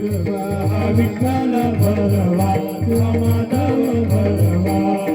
विठ्ठल भरवा तुझा माधव भरवा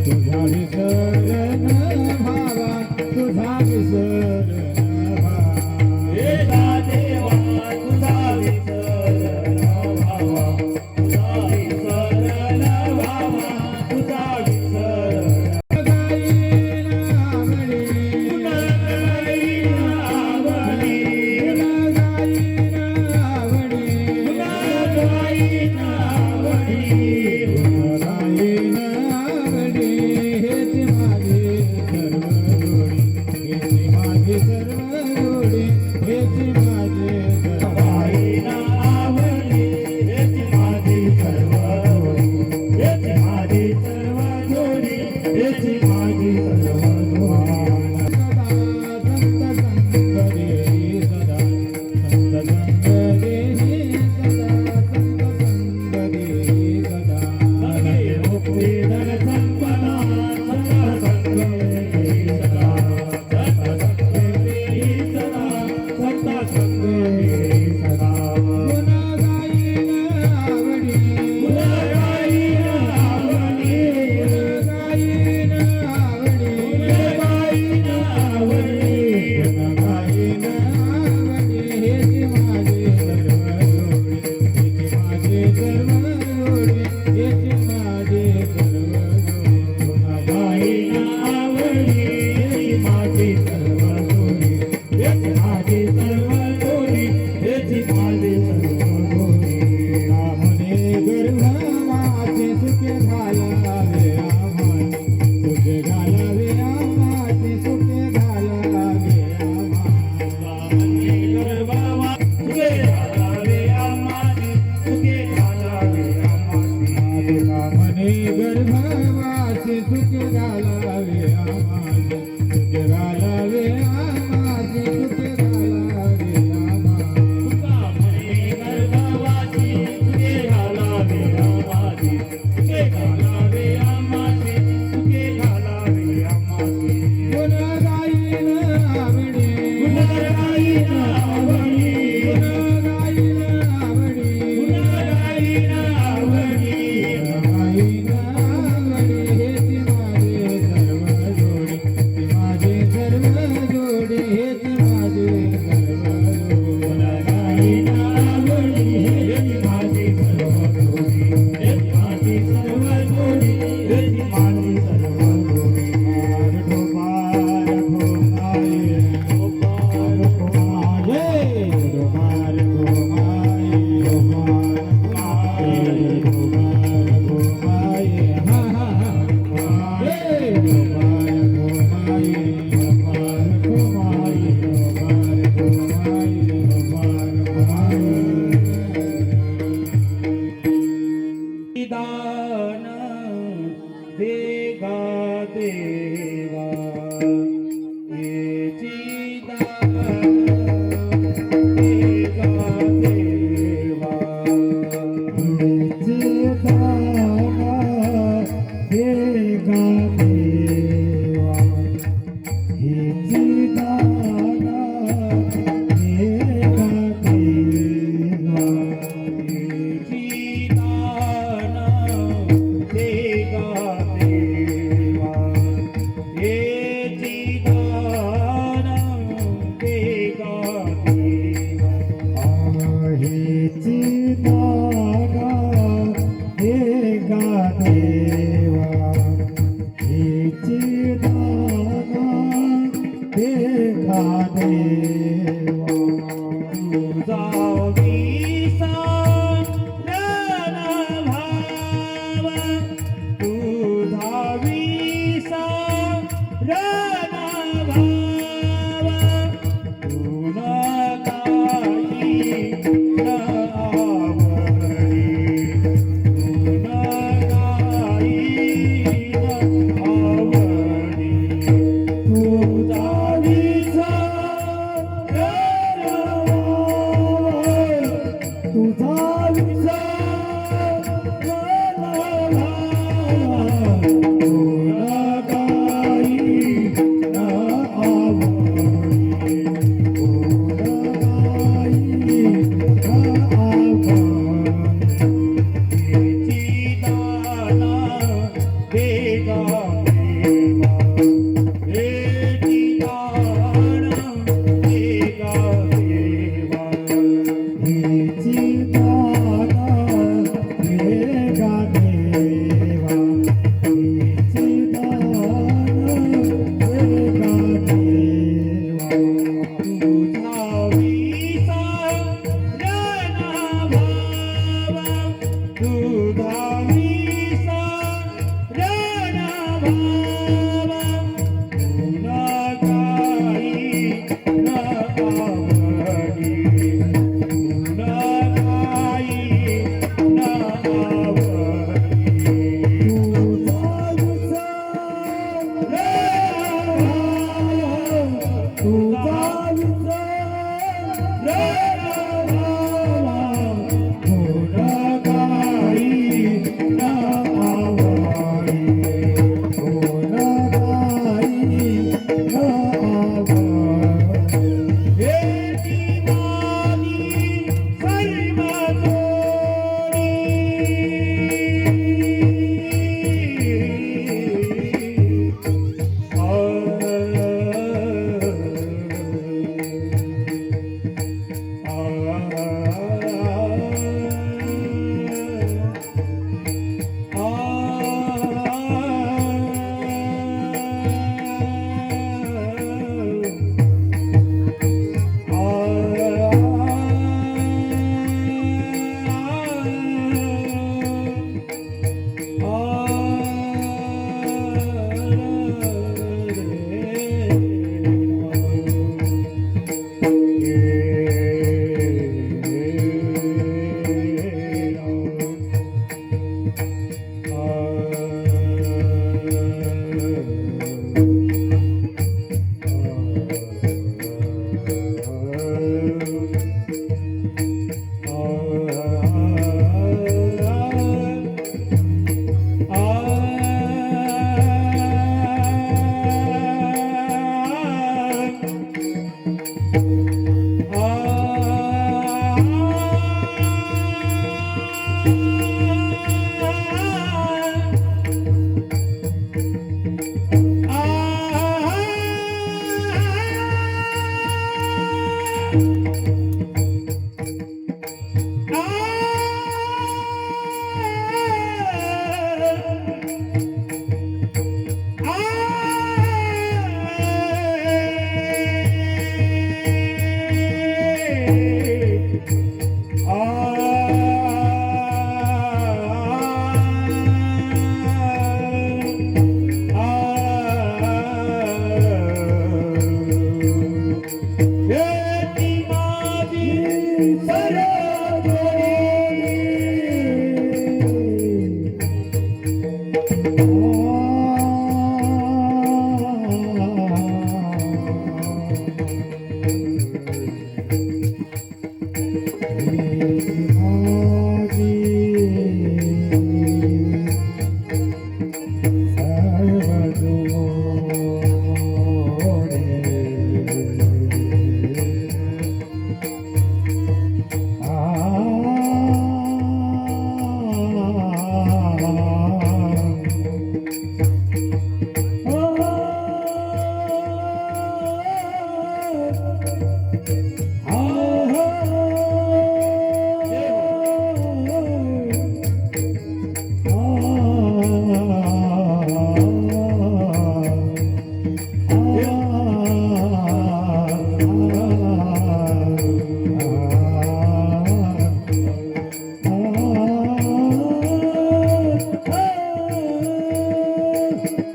तुझा विसरण भावा सुख घालावे आम्हासी सुख घालावे आम्हासी सुख घालावे आम्हासी तुका म्हणे गर्भवासी तुझे घालावे आम्हासी तुझे घालावे आम्हासी तुझे घालावे आम्हासी गुण गाईन आवडी गुण गाईन आवडी गुण गाईन आवडी गुण गाईन आवडी गाईन आवडी हेची माझे सर्व जोडी ती माझे सर्व जोडी हेची माझे सर्व जोडी गुण गाईन आवडी हेची माझी सर्व जोडी हेची माझी सर्व जोडी हेची माझी सर्व जोडी गोपाल गोमाये गोपाल गोमाये गोपाल गोमाये गोपाल गोमाये हा हा हा गोपाल गोमाये गोपाल गोमाये गोपाल गोमाये गोपाल गोमाये दान देगा देवा येची दान देगा देवा येची दान देगा देवा येची दान देगा देवा तुझा विसान रण भाव तुझा विसान रण भाव तुन काही न आवडी तुन काही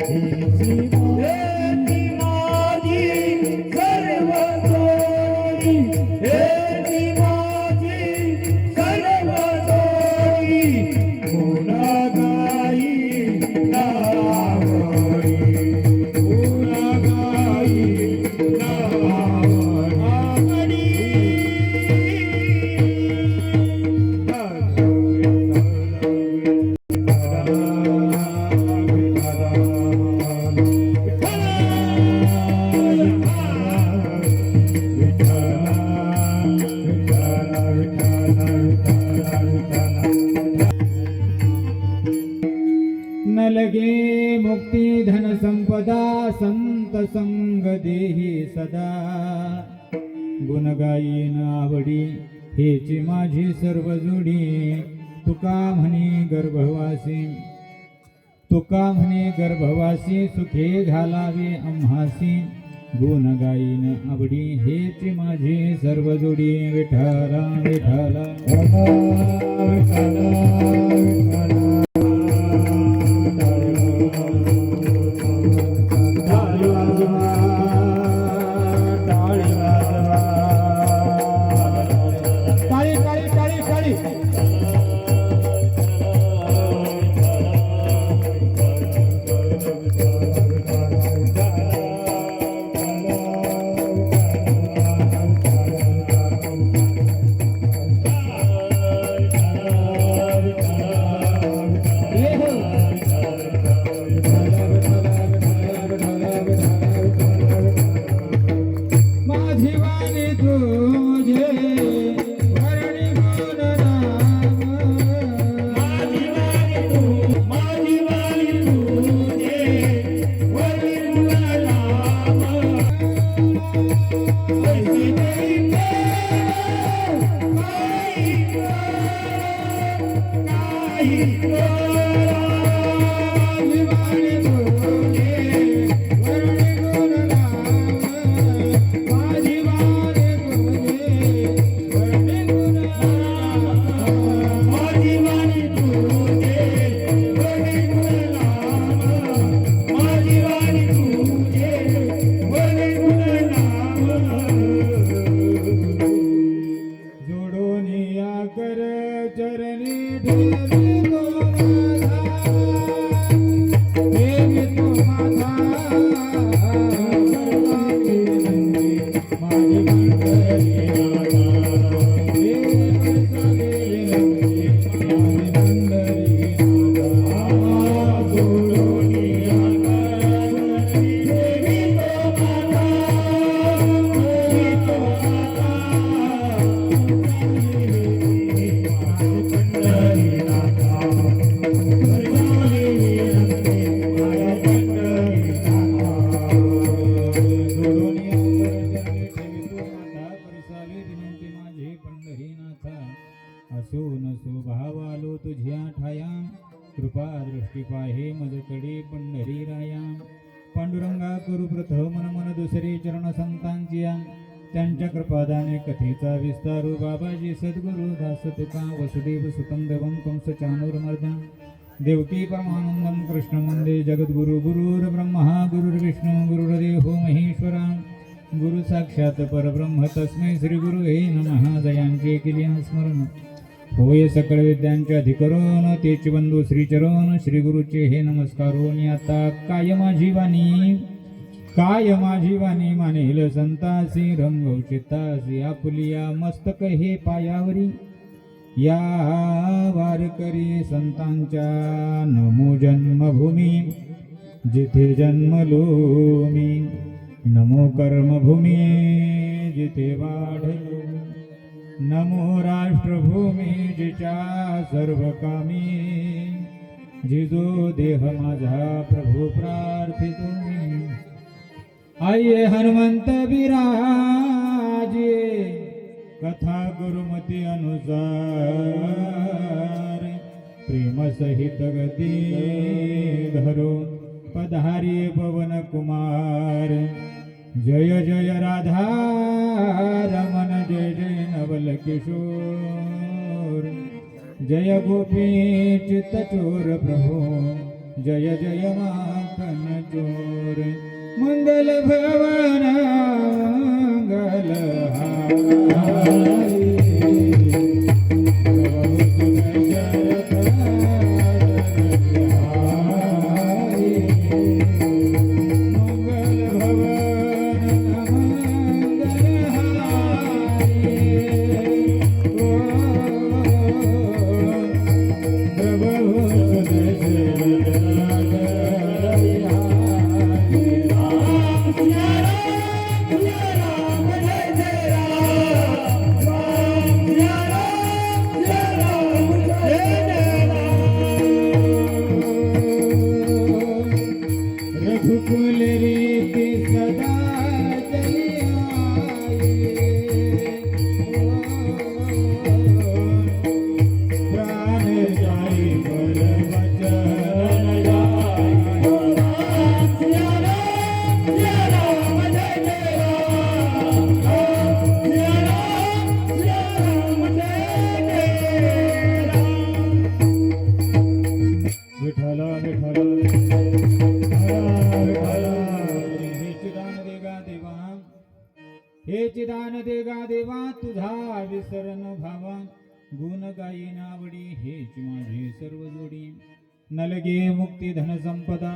हेची माझी सर्व जोडी हेची माझी सर्व जोडी पुन्हा गाई नावडी पुन्हा गाई नावडी न लगे मुक्ती धन संपदा संत संग देही सदा गुण गायीन आवडी हेची माझी सर्व जोडी तुका म्हणे गर्भवासी सुखे घालावे आम्हासी गुण गायीन आवडी हेची माझी सर्व जोडी विठ्ठला विठ्ठला काळी काळी काळी काळी माझी वाणी तुझे वर्णी गुण नाम माझी वाणी तुझे वरील नाम ऐसे देई माझी वाणी तुझे वर्णी गुण नाम माझी वाणी तुझे वर्णी गुण नाम माझी वाणी तुझे वरील नाम माझी वाणी तुझे वरील नाम जोडून या कर चरणी ठेवी तो माझा माझी असो नसो भाव आलो तुझ्या ठाया कृपा दृष्टी पाहे मजकडे पंढरी राया पांडुरंगा करू प्रथम मन दुसरे चरण संतांची त्यांच्या कृपादाने कथेचा विस्तारू बाबाजी सद्गुरु दास तुका वसुदेव सुतम देवम कंस चाणूरमर्दा देवकी परमानंदम कृष्ण वंदे जगद्गुरु गुरुर् ब्रह्मा गुरुर्विष्णू गुरुर्देवो महेश्वरा गुरु साक्षात परब्रह्म तस्मै श्री गुरु हे नमः जयांचे केल्या स्मरण होय सकळ विद्यांचे अधिकरण तेचे बंधू श्रीचरण श्री गुरुचे हे नमस्कारोनी आता काय माझी वाणी मानेल संतासी रंगव चित्तासी आपुलिया मस्तक हे पायावरी या वारकरी संतांच्या नमो जन्मभूमी जिथे जन्मलो मी नमो कर्मभूमी जिथे वाढलो नमो राष्ट्रभूमी जिच्या सर्व कामी जिजो देह माझा प्रभू प्रार्थितो मी आये हनुमंत विराजे कथा गुरुमती अनुसार प्रेम सहित गती धरो पधारी पवन कुमार जय जय राधा रमन जय जय नवल किशोर जय गोपी चित्तचोर प्रभो जय जय माखन चोर मंगल भवन मंगल हारी रघुकुल रीति सदा चली प्राण जाई बल वचन जाई विठ्ठल हे चिदान देगा देवा तुझा विसरण भावा गुण गायी नावडी हेच माझी सर्व जोडी नलगे मुक्ती धन संपदा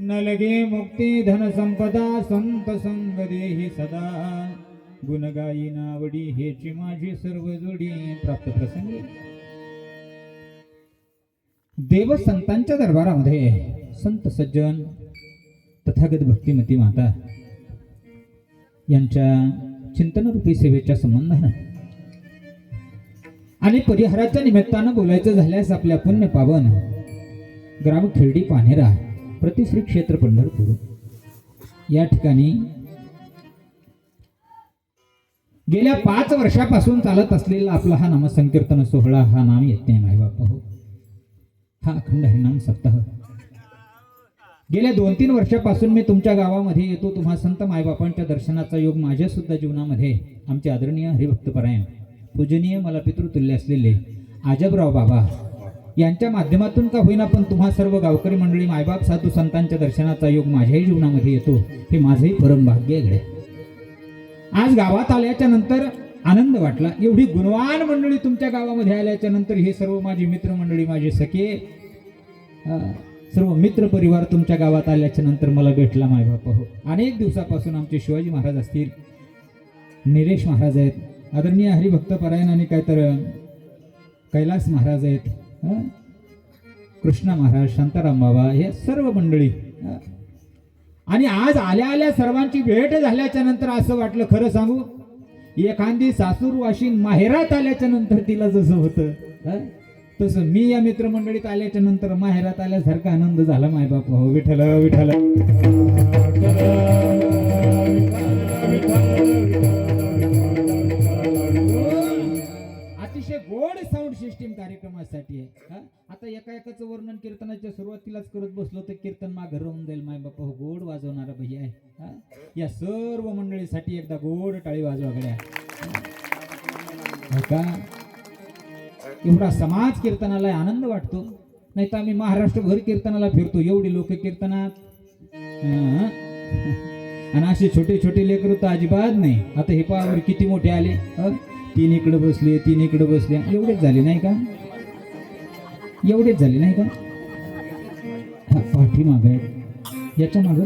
नलगे मुक्ती धन संपदा संत संग देही सदा गुण गायी नावडी हेच माझी सर्व जोडी प्राप्त प्रसंगी देव संतांच्या दरबारामध्ये संत सज्जन तथागत भक्तिमती माता यांच्या चिंतनरूपी सेवेच्या संबंधानं आणि परिहाराच्या निमित्तानं बोलायचं झाल्यास आपल्या पुण्य पावन ग्राम खेर्डी पानेरा प्रतिश्री क्षेत्र पंढरपूर या ठिकाणी गेल्या 5 वर्षापासून चालत असलेला आपला हा नामसंकीर्तन सोहळा हा नाम यज्ञ माय बाप हो हा अखंड हरिनाम सप्ताह गेल्या 2-3 वर्षापासून मी तुमच्या गावामध्ये येतो तुम्हा संत मायबापांच्या दर्शनाचा योग माझ्या सुद्धा जीवनामध्ये आमचे आदरणीय हरिभक्तपरायण पूजनीय मला पितृतुल्य असलेले आजबराव बाबा यांच्या माध्यमातून का होईना पण तुम्हा सर्व गावकरी मंडळी मायबाप साधू संतांच्या दर्शनाचा योग माझ्याही जीवनामध्ये येतो हे माझंही परम भाग्य आहे. आज गावात आल्याच्या नंतर आनंद वाटला. एवढी गुणवान मंडळी तुमच्या गावामध्ये आल्याच्या नंतर हे सर्व माझी मित्रमंडळी माझे सखे सर्व मित्र परिवार तुमच्या गावात आल्याच्या नंतर मला भेटला मायबाप हो. अनेक दिवसापासून आमचे शिवाजी महाराज असतील, निरेश महाराज आहेत, आदरणीय हरिभक्त परायण आणि काय तर कैलास महाराज आहेत, कृष्णा महाराज, शांताराम बाबा, हे सर्व मंडळी. आणि आज आल्या आल्या सर्वांची भेट झाल्याच्या नंतर असं वाटलं, खरं सांगू, एखादी सासूर वाशीन माहेरात आल्याच्या नंतर तिला जसं होतं तसं मी या मित्रमंडळीत आल्याच्या नंतर माहेरात आल्यासारखा आनंद झाला मायबाप हो. विठ्ठल विठ्ठल. अतिशय गोड साऊंड सिस्टीम कार्यक्रमासाठी आहे. आता एकाचं वर्णन कीर्तनाच्या सुरुवातीलाच करत बसलो तर कीर्तन माघार राहून जाईल मायबाप हो. गोड वाजवणारा भैया आहे. या सर्व मंडळीसाठी एकदा गोड टाळी वाजवा गड्या का. एवढा समाज कीर्तनाला आनंद वाटतो. नाही तर आम्ही महाराष्ट्रभर कीर्तनाला फिरतो, एवढी लोक कीर्तनात, आणि असे छोटे छोटे लेकर तर अजिबात नाही. आता हे पावर किती मोठे आले, 3 इकडे बसले 3 इकडे बसले, एवढेच झाले नाही का, एवढेच झाले नाही का. पाठी माग याच्या माग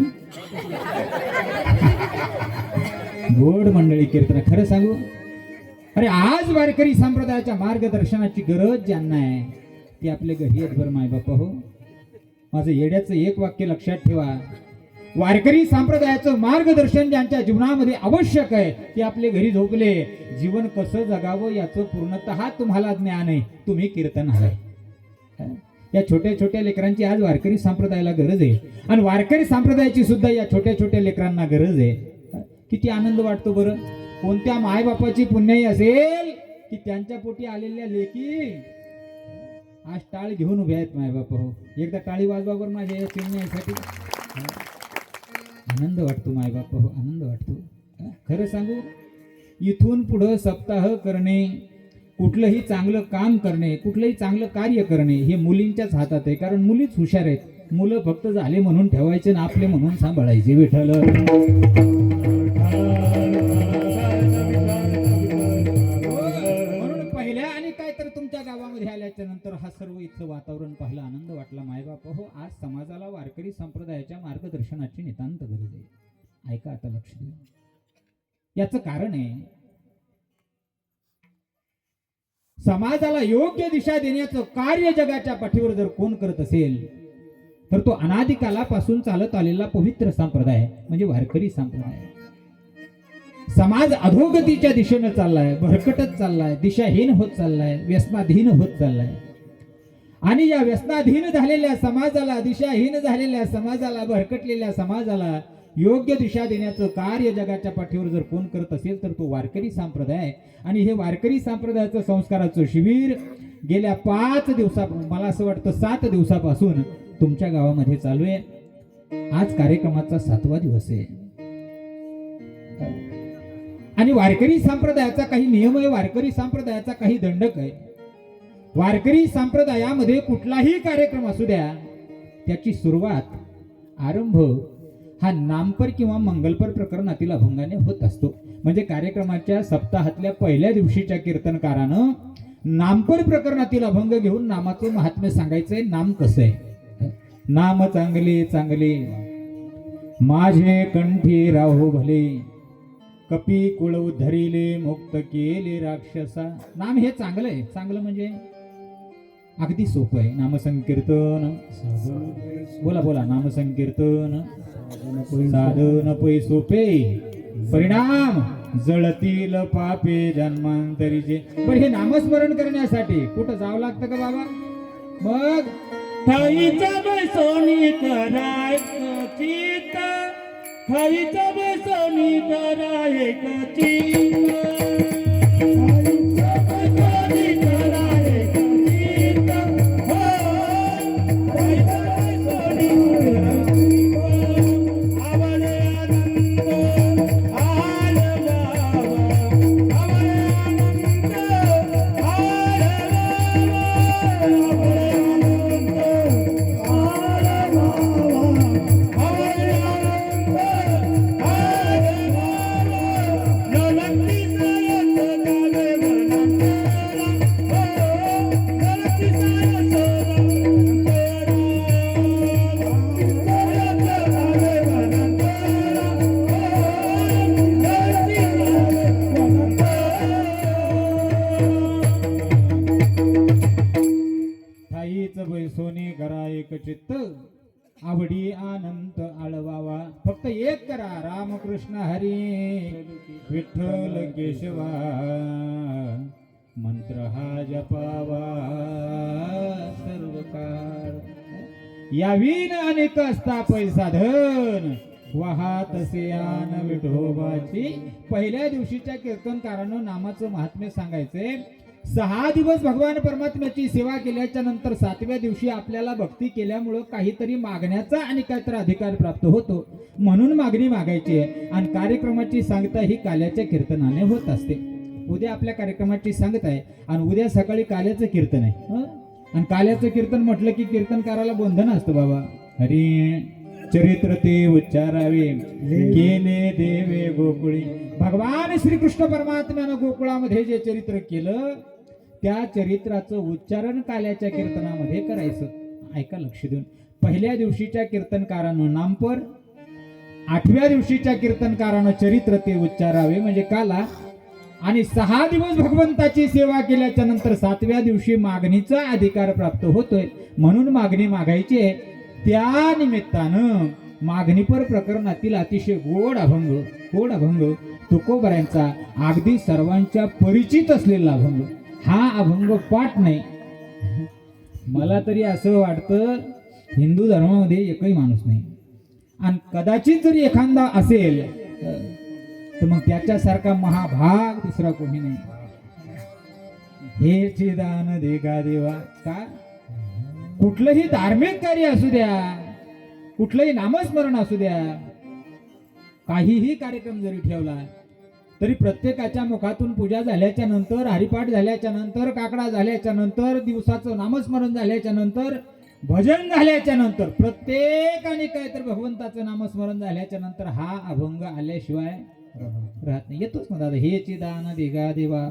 गोड मंडळी कीर्तन. खरं सांगू, अरे आज वारकरी संप्रदायाच्या मार्गदर्शनाची गरज ज्यांना आहे ती आपले घरी आहेत बरं मायबाप हो. माझं येड्याचं एक वाक्य लक्षात ठेवा, वारकरी संप्रदायाचं मार्गदर्शन ज्यांच्या जीवनामध्ये आवश्यक आहे ते आपले घरी झोपले. जीवन कसं जगावं याचं पूर्णतः तुम्हाला ज्ञान आहे, तुम्ही कीर्तन आहे. या छोट्या छोट्या लेकरांची आज वारकरी संप्रदायाला गरज आहे, आणि वारकरी संप्रदायाची सुद्धा या छोट्या छोट्या लेकरांना गरज आहे. किती आनंद वाटतो बरं. कोणत्या मायबापाची पुण्याई असेल की त्यांच्या पोटी आलेल्या लेकी आज टाळ घेऊन उभे आहेत मायबाप हो. एकदा टाळी वाजवावर माझ्या या चिमण्यासाठी आनंद वाटतो मायबाप हो, आनंद वाटतो. खरं सांगू, इथून पुढं सप्ताह करणे, कुठलंही चांगलं काम करणे, कुठलंही चांगलं कार्य करणे हे मुलींच्याच हातात आहे. कारण मुलीच हुशार आहेत, मुलं फक्त झाले म्हणून ठेवायचे ना आपले म्हणून सांभाळायचे विठ्ठल. म्हणून पहिल्या आणि काय तर तुमच्या गावामध्ये आल्याच्या नंतर हा सर्व इथलं वातावरण पाहिलं, आनंद वाटला. मायबाप हो, आज समाजाला वारकरी संप्रदायाच्या मार्गदर्शनाची नितांत गरज आहे. ऐका आता, लक्ष द्या. याचं कारण आहे, समाजाला योग्य दिशा देण्याचं कार्य जगाच्या पाठीवर जर कोण करत असेल तर तो अनादी कालापासून चालत आलेला पवित्र संप्रदाय म्हणजे वारकरी संप्रदाय. समाज अधोगतीच्या दिशेनं चाललाय, भरकटत चाललाय, दिशाहीन होत चाललाय, व्यसनाधीन होत चाललाय. आणि या व्यसनाधीन झालेल्या समाजाला, दिशाहीन झालेल्या समाजाला, भरकटलेल्या समाजाला योग्य दिशा देण्याचं कार्य जगाच्या पाठीवर जर कोण करत असेल तर तो वारकरी संप्रदाय आहे. आणि हे वारकरी संप्रदायाचं संस्काराचं शिबिर गेल्या 5 दिवसापासून, मला असं वाटतं 7 दिवसापासून तुमच्या गावामध्ये चालू आहे. आज कार्यक्रमाचा 7वा दिवस आहे. आणि वारकरी संप्रदायाचा काही नियम आहे, वारकरी संप्रदायाचा काही दंडक आहे. वारकरी संप्रदायामध्ये कुठलाही कार्यक्रम असू द्या, त्याची सुरुवात, आरंभ हा नामपर किंवा मंगलपर प्रकरणातील अभंगाने होत असतो. म्हणजे कार्यक्रमाच्या सप्ताहातल्या पहिल्या दिवशीच्या कीर्तनकारानं नामपर प्रकरणातील अभंग घेऊन नामाचं महात्म्य सांगायचंय. नाम कसं आहे? नाम चांगले चांगले माझे कंठी राहो भले, कपी कुळ उद्धरिले मुक्त केले राक्षसा. नाम हे चांगलं आहे. चांगलं म्हणजे अगदी सोपं आहे. नामसंकीर्तन, बोला बोला, नामसंकीर्तन साधन पै सोपे, परिणाम जळतील पापे जन्मांतरीचे. पण हे नामस्मरण करण्यासाठी कुठं जावं लागतं का बाबा? मग थाईचा बेसोनी कराय चित्त, थाईचा बेसोनी कराय चित्त, सोनी करा एक चित्त, आवडी आनंद आळवावा. फक्त एक करा, रामकृष्ण हरी विठ्ठल केशवा, मंत्र हा जपावा सर्व काळ. यावीन अनेक असता पैसा धन, वाहात सेयान विठोबाची. पहिल्या दिवशीच्या कीर्तनकारानं नामाचं महात्म्य सांगायचे. 6 दिवस भगवान परमात्म्याची सेवा केल्याच्या नंतर 7व्या दिवशी आपल्याला भक्ती केल्यामुळं काहीतरी मागण्याचा आणि काहीतरी अधिकार प्राप्त होतो, म्हणून मागणी मागायची आहे. आणि कार्यक्रमाची सांगता ही काल्याच्या कीर्तनाने होत असते. उद्या आपल्या कार्यक्रमाची सांगता आहे आणि उद्या सकाळी काल्याचं कीर्तन आहे. आणि काल्याचं कीर्तन म्हटलं की कीर्तनकाराला बंधन असतं बाबा. हरी चरित्र ते उच्चारावे गेले देवे गोकुळी. भगवान श्रीकृष्ण परमात्म्यानं गोकुळामध्ये जे चरित्र केलं त्या चरित्राचं उच्चारण काल्याच्या कीर्तनामध्ये करायचं. ऐका लक्ष देऊन. पहिल्या दिवशीच्या कीर्तनकारानं नामपर, 8व्या दिवशीच्या कीर्तनकारानं चरित्र ते उच्चारावे म्हणजे काला, आणि 6 दिवस भगवंताची सेवा केल्याच्या नंतर 7व्या दिवशी मागणीचा अधिकार प्राप्त होतोय, म्हणून मागणी मागायची आहे. त्या निमित्तानं मागणीपर प्रकरणातील अतिशय गोड अभंग तुकोबऱ्यांचा अगदी सर्वांच्या परिचित असलेला अभंग. हा अभंग पाठ नाही. मला तरी असं वाटतं हिंदू धर्मामध्ये एकही माणूस नाही, आणि कदाचित जरी एखादा असेल तर मग त्याच्यासारखा महाभाग दुसरा कोणी नाही. हे चिदान देगा देवा. का कुठलंही धार्मिक कार्य असू द्या, कुठलंही नामस्मरण असू द्या, काहीही कार्यक्रम जरी ठेवला तरी प्रत्येकाच्या मुखातून पूजा झाल्याच्या नंतर, हरिपाठ झाल्याच्या नंतर, काकडा झाल्याच्या नंतर, दिवसाचं नामस्मरण झाल्याच्या नंतर भजन झाल्याच्या नंतर प्रत्येकाने काहीतरी भगवंताचं नामस्मरण झाल्याच्या नंतर हा अभंग आल्याशिवाय राहत नाही. येतोच ना दादा, हेची दान दिगा देवा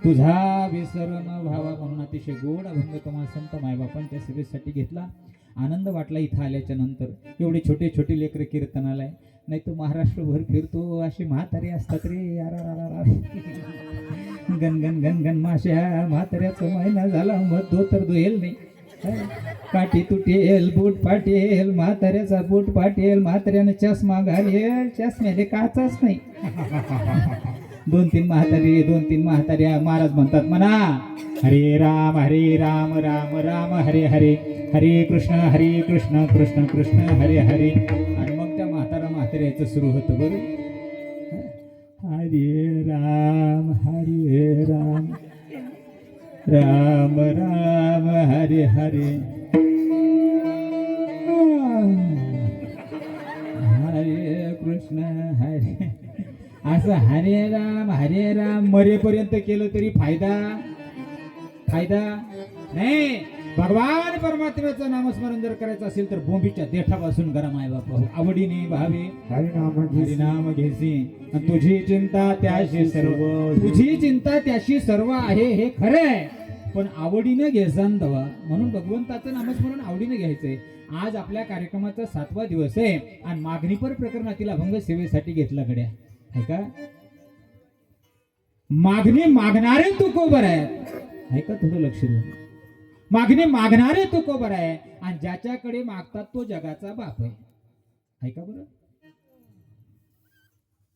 तुझा विसर न व्हावा म्हणून अतिशय गोड अभंग तुम्हाला संत मायबापांच्या सेवेसाठी घेतला. आनंद वाटला इथं आल्याच्या नंतर. एवढी छोटे छोटे लेकरं कीर्तनाला आहे, नाही तो महाराष्ट्रभर फिरतो अशी म्हातारी असतात रे. गण गण गण गण माश्या म्हाताऱ्याचा महिना झाला मग तो तर धुएल नाही. काठी तुटेल बूट फाटेल म्हाताऱ्याचा बूट फाटेल म्हाताऱ्यानं चष्मा घालेल चष्म्याले काचाच नाही. 2-3 म्हाताऱ्या महाराज म्हणतात म्हणा हरे राम राम राम हरे हरे हरे कृष्ण कृष्ण कृष्ण हरे हरे. आणि मग त्या म्हाताऱ्याचं सुरू होतं बरं. हरे राम राम राम हरे हरे हरे कृष्ण हरे. असं हरे राम मरेपर्यंत केलं तरी फायदा नाही. भगवान परमात्म्याचं नामस्मरण जर करायचं असेल तर बोंबीच्या देठापासून करा माय बाप आवडीने भावे हरिनाम घेसी. तुझी चिंता त्याशी सर्व आहे हे खरं आहे, पण आवडीने घ्यायचं दवा. म्हणून भगवंताचं नामस्मरण आवडीने घ्यायचंय. आज आपल्या कार्यक्रमाचा 7वा दिवस आहे आणि मागणीपर प्रकरणातील अभंग सेवेसाठी घेतला गड्या आहे का. मागणी मागणारे तुकोबर आहे का, थोडं लक्ष द्या. मागणी मागणारे तुकोबर आहे आणि ज्याच्याकडे मागतात तो जगाचा बाप आहे का बरं.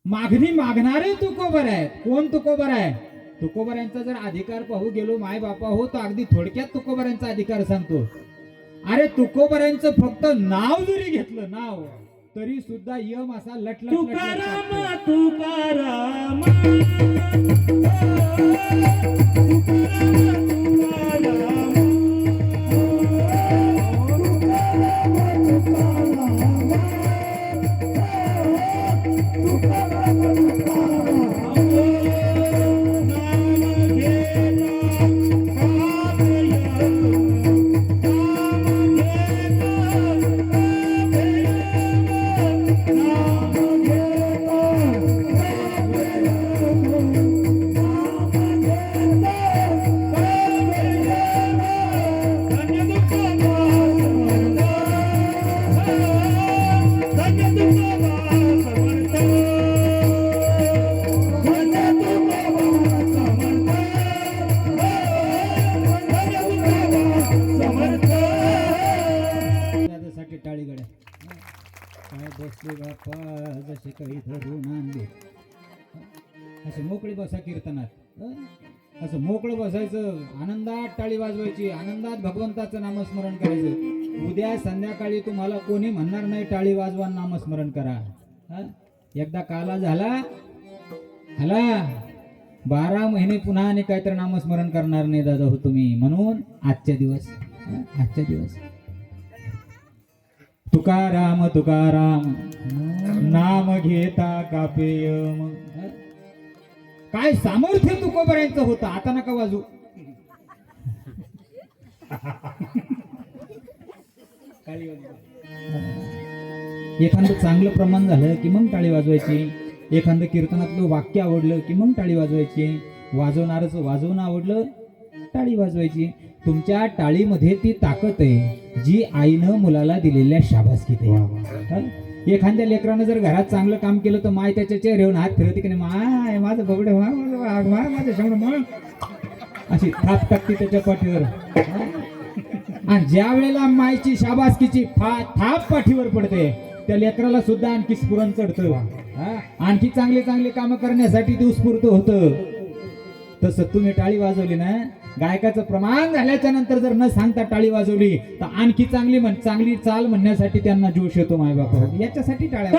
मागणी मागणारे तुकोबर आहेत. कोण तुकोबर आहे. तुकोबऱ्यांचा जर अधिकार पाहू गेलो माय बापा हो तर अगदी थोडक्यात तुकोबऱ्यांचा अधिकार सांगतो. अरे तुकोबऱ्यांचं फक्त नाव जरी घेतलं नाव तरी सुद्धा यम असा लटलट तुकाराम जसे काही धरून आणले असे मोकळे बसा कीर्तनात. असं मोकळं बसायचं, आनंदात टाळी वाजवायची, आनंदात भगवंताचं नामस्मरण करायचं. उद्या संध्याकाळी तुम्हाला कोणी म्हणणार नाही टाळी वाजवा नामस्मरण करा. एकदा काला झाला 12 महिने पुन्हा आणि काहीतरी नामस्मरण करणार नाही दादा हो तुम्ही. म्हणून आजच्या दिवस तुकाराम नाम घेता कापेयम. काय सामर्थ्य तुकोबऱ्यांचं होतं. आता नका वाजू. एखादं चांगलं प्रमाण झालं की मग टाळी वाजवायची. एखादं कीर्तनातलं वाक्य आवडलं की मग टाळी वाजवायची. वाजवणारच वाजवणं आवडलं टाळी वाजवायची. तुमच्या टाळीमध्ये ती ताकद आहे जी आईनं मुलाला दिलेल्या शाबासकीत आहे. एखाद्या लेकरानं जर घरात चांगलं काम केलं तर माय त्याच्या चेहऱ्यावर हात फिरवते की नाही, माय माझं बबडे माझं शंभर मग अशी थाप टाकते त्याच्या पाठीवर. आणि ज्या वेळेला मायची शाबासकीची थाप पाठीवर पडते त्या लेकराला सुद्धा आणखी स्फुरण चढतं. आणखी चांगले चांगले काम करण्यासाठी ते उत्स्फूर्त होतं. तसं तुम्ही टाळी वाजवली ना, गायकाचं प्रमाण झाल्याच्या नंतर जर न सांगता टाळी वाजवली तर आणखी चांगली चाल म्हणण्यासाठी त्यांना जोश येतो माय बापा. याच्यासाठी टाळ्या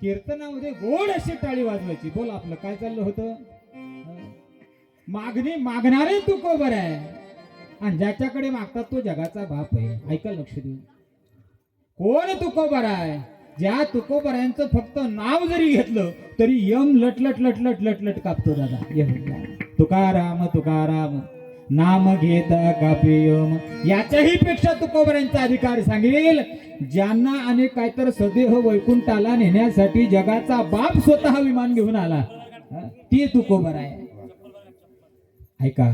कीर्तनामध्ये गोड अशी टाळी वाजवायची. बोल आपलं काय चाललं होतं. मागणी मागणारे तुकोबर आहे आणि ज्याच्याकडे मागतात तो जगाचा बाप आहे. ऐका लक्ष देऊ. कोण तुकोबर आहे. ज्या तुकोबरायांचं फक्त नाव जरी घेतलं तरी यम लटलट लटलट लटलट कापतो दादा. तुकाराम तुकाराम नाम घेता कापे यम. याच्याही पेक्षा तुकोबरांचा अधिकार सांगेल. ज्यांना अनेक काहीतर सदेह वैकुंठाला नेण्यासाठी जगाचा बाप स्वतः विमान घेऊन आला, ते तुकोबर आहे. ऐका,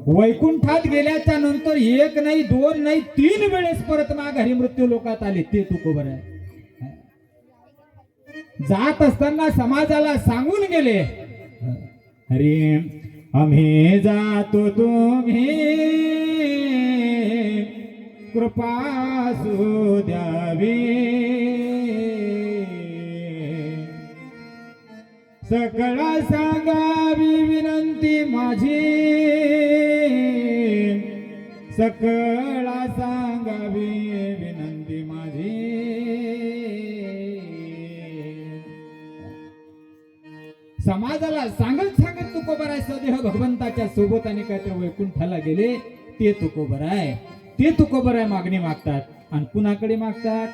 वैकुंठात गेल्याच्या नंतर एक नाही, दोन नाही, 3 वेळेस परत माघारी मृत्यू लोकात आले, ते तुकोबर आहे. जात असताना समाजाला सांगून गेले, अरे आम्ही जातो तुम्ही कृपा सु द्यावी. सकळा सांगावी विनंती माझी, सकळा सांगावी विनंती माझी. समाजाला सांगत सांगत तुकोबर आहे. सदेह भगवंताच्या सोबत आणि काहीतरी वैकुंठाला गेले, ते तुकोबर आहे. ते तुकोबर आहे. मागणी मागतात आणि कुणाकडे मागतात.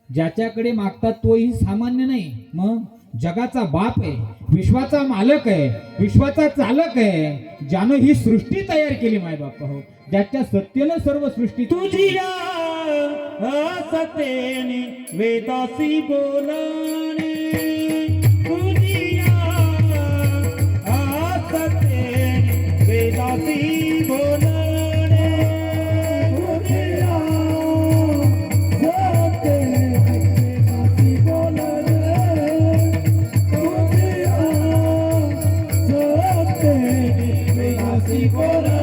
ज्याच्याकडे मागतात तोही सामान्य नाही, मग जगाचा बाप आहे, विश्वाचा मालक आहे, विश्वाचा चालक आहे, ज्यानं ही सृष्टी तयार केली. माय बाप हो, ज्याच्या सत्तेनं सर्व सृष्टी. तुझिया सतेने वेदासी बोलणे, तुझिया सतेने वेदासी बोलणे, तुझिया सतेने वेदासी बोलणे, तुझिया सतेने वेदासी बोलणे.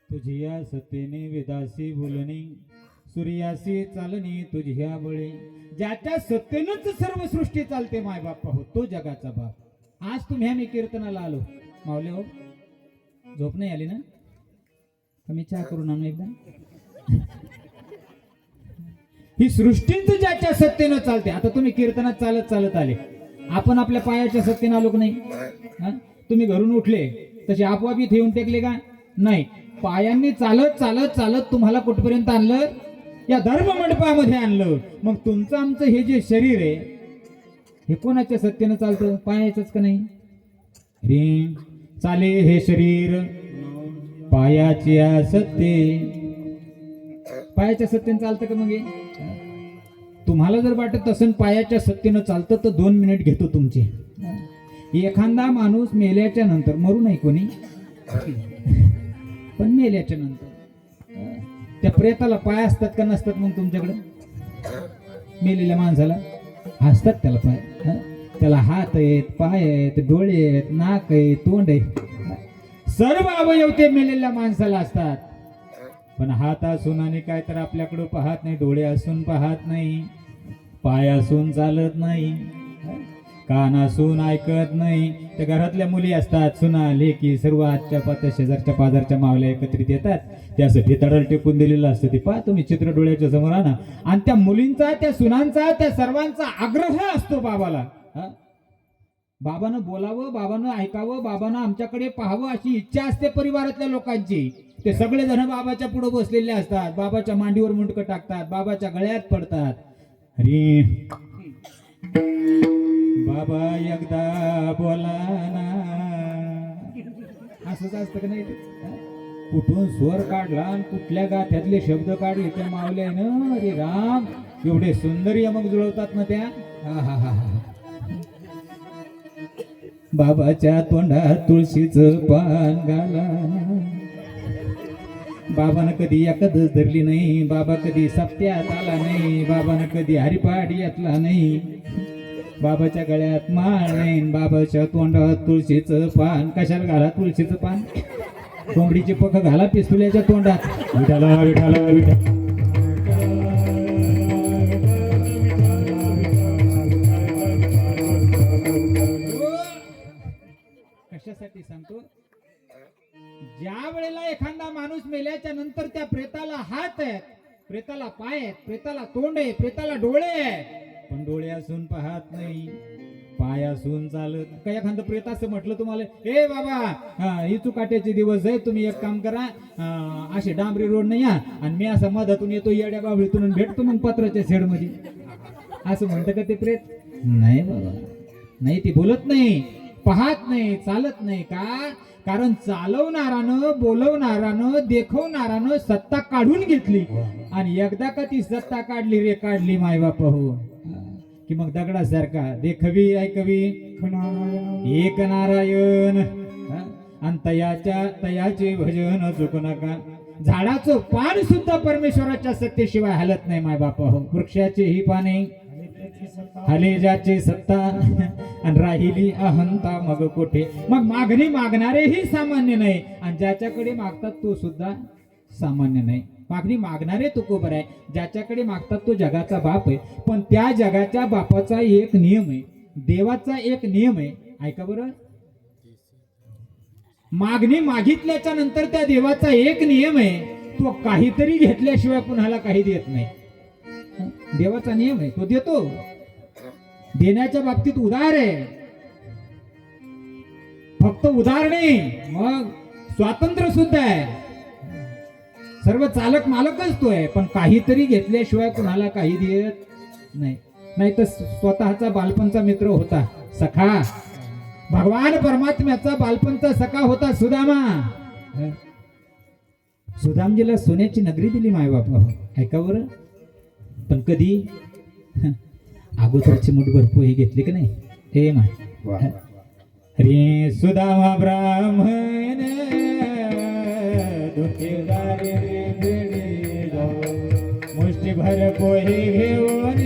तुझिया सत्तेने वेदासी बोलणे, सूर्यासी चालणे तुझ्या बळे. ज्याच्या सत्तेनंच सर्व सृष्टी चालते माय बाप्पा हो, तो जगाचा बाप. आज तुम्ही आम्ही कीर्तनाला आलो. मावले हो, झोप नाही आली ना? कमी चहा करून आणू एकदा. ही सृष्टीच ज्याच्या सत्तेनं चालते. आता तुम्ही कीर्तनात चालत चालत आले, आपण आपल्या पायाच्या सत्तेनं आलो की नाही? तुम्ही घरून उठले तसे आपोआप इथे येऊन टेकले का? नाही. पायांनी चालत चालत चालत तुम्हाला कुठपर्यंत आणलं? या धर्म मंडपामध्ये आणलं. मग तुमचं आमचं हे जे शरीर आहे, हे कोणाच्या सत्तेनं चालतं? पायाचंच का नाही? रे चाले हे शरीर पायाच्या सत्ते. पायाच्या सत्तेनं चालतं का? मग तुम्हाला जर वाटत असेल पायाच्या सत्तेनं चालतं तर 2 मिनिट घेतो तुमचे. एखादा माणूस मेल्याच्या नंतर, मरू नाही कोणी, पण मेल्याच्या नंतर त्या प्रेताला पाय असतात का नसतात? मग तुमच्याकडे मेलेल्या माणसाला असतात. त्याला पाय, त्याला हात आहेत, पाय आहेत, डोळे आहेत, नाक आहे, तोंड आहे, सर्व अवयव ते मेलेल्या माणसाला असतात. पण हात असून आणि काय तर आपल्याकडं पाहत नाही, डोळे असून पाहत नाही, पाय असून चालत नाही, कान असून ऐकत नाही. त्या घरातल्या मुली असतात, सुना लेकी सर्व आजच्या पात्या शेजारच्या पाजारच्या मावल्या एकत्रित येतात. त्यासाठी तडल टेकून दिलेलं असतं. ते पहा तुम्ही चित्र डोळ्याच्या समोर आणा. आणि त्या मुलींचा, त्या सुनांचा, त्या सर्वांचा आग्रह असतो बाबाला. बाबानं बोलावं, बाबानं ऐकावं, बाबानं आमच्याकडे पाहावं अशी इच्छा असते परिवारातल्या लोकांची. ते सगळे जण बाबाच्या पुढे बसलेले असतात, बाबाच्या मांडीवर मुंडकं टाकतात, बाबाच्या गळ्यात पडतात. अरे बाबा एकदा बोला ना. असंच असतं का नाही? कुठून स्वर काढला आणि कुठल्या गाठ्यातले शब्द काढले त्या मावल्यानं. अरे राम, एवढे सुंदर यमक जुळवतात ना त्या. आहाहाहा. बाबाच्या तोंडात तुळशीचं पान घाला. बाबानं कधी एकादच धरली नाही, बाबा कधी सप्त्यात आला नाही, बाबानं कधी हरिपाठ यातला नाही, बाबाच्या गळ्यात माळ नाही, बाबाच्या तोंडात तुळशीचं पान. कशाला घाला तुळशीचं पान? कोंबडीचे पख घाला पिस्तुल्याच्या तोंडात. विठाला विठाला विठा. कशासाठी सांगतो? ज्या वेळेला एखादा माणूस मेल्याच्या नंतर त्या प्रेताला हात आहेत, प्रेताला पाय आहेत, प्रेताला तोंड आहे, प्रेताला डोळे आहे, पण डोळे असून पाहत नाही, पाय असून चालत. काही एखादं प्रेत असं म्हटलं तुम्हाला, ए बाबा ही चुकाट्याचे दिवस आहे, तुम्ही एक काम करा, असे डांबरी रोड नाही या आणि मी असं मधातून येतो येड्या बाबळीतून आणि भेटतो मग पत्राच्या शेड मध्ये, असं म्हणतं का ते प्रेत? नाही बाबा, नाही. ते बोलत नाही, पाहत नाही, चालत नाही. का? कारण चालवणारानं, बोलवणारानं, देखवणारानं सत्ता काढून घेतली आणि एकदा का ती सत्ता काढली रे काढली माय बाप हो, की मग दगडासारखा देखवी ऐकवी एक नारायण आणि तयाचे भजन चुकू नका. झाडाचं पान सुद्धा परमेश्वराच्या सत्तेशिवाय हलत नाही माय बाप हो. वृक्षाची ही पाने हले ज्याची सत्ता आणि राहिली अहंता मग कोठे. मग मागणी मागणारेही सामान्य नाही आणि ज्याच्याकडे मागतात तो सुद्धा सामान्य नाही. मागणी मागणारे तुकोबर आहे, ज्याच्याकडे मागतात तो जगाचा बाप आहे. पण त्या जगाच्या बापाचा एक नियम आहे, देवाचा एक नियम आहे. ऐका बरं, मागणी मागितल्याच्या नंतर त्या देवाचा एक नियम आहे, तो काहीतरी घेतल्याशिवाय कुणाला काही देत नाही. देवाचा नियम आहे, तो देतो. देण्याच्या बाबतीत उदार आहे, फक्त उदार नाही, मग स्वातंत्र्य सुद्धा आहे. सर्व चालक मालकच तो आहे, पण काहीतरी घेतल्याशिवाय कुणाला काही देत नाही. नाही तर स्वतःचा बालपणचा मित्र होता सखा, भगवान परमात्म्याचा बालपणचा सखा होता सुदामा. सुदामजीला सोन्याची नगरी दिली मायबापा. ऐका बरं, पण कधी अगोदरची मुठभर पोहे घेतली की नाही? हे माय रे सुदामा ब्राह्मण मुष्टीभर पोहे घेऊन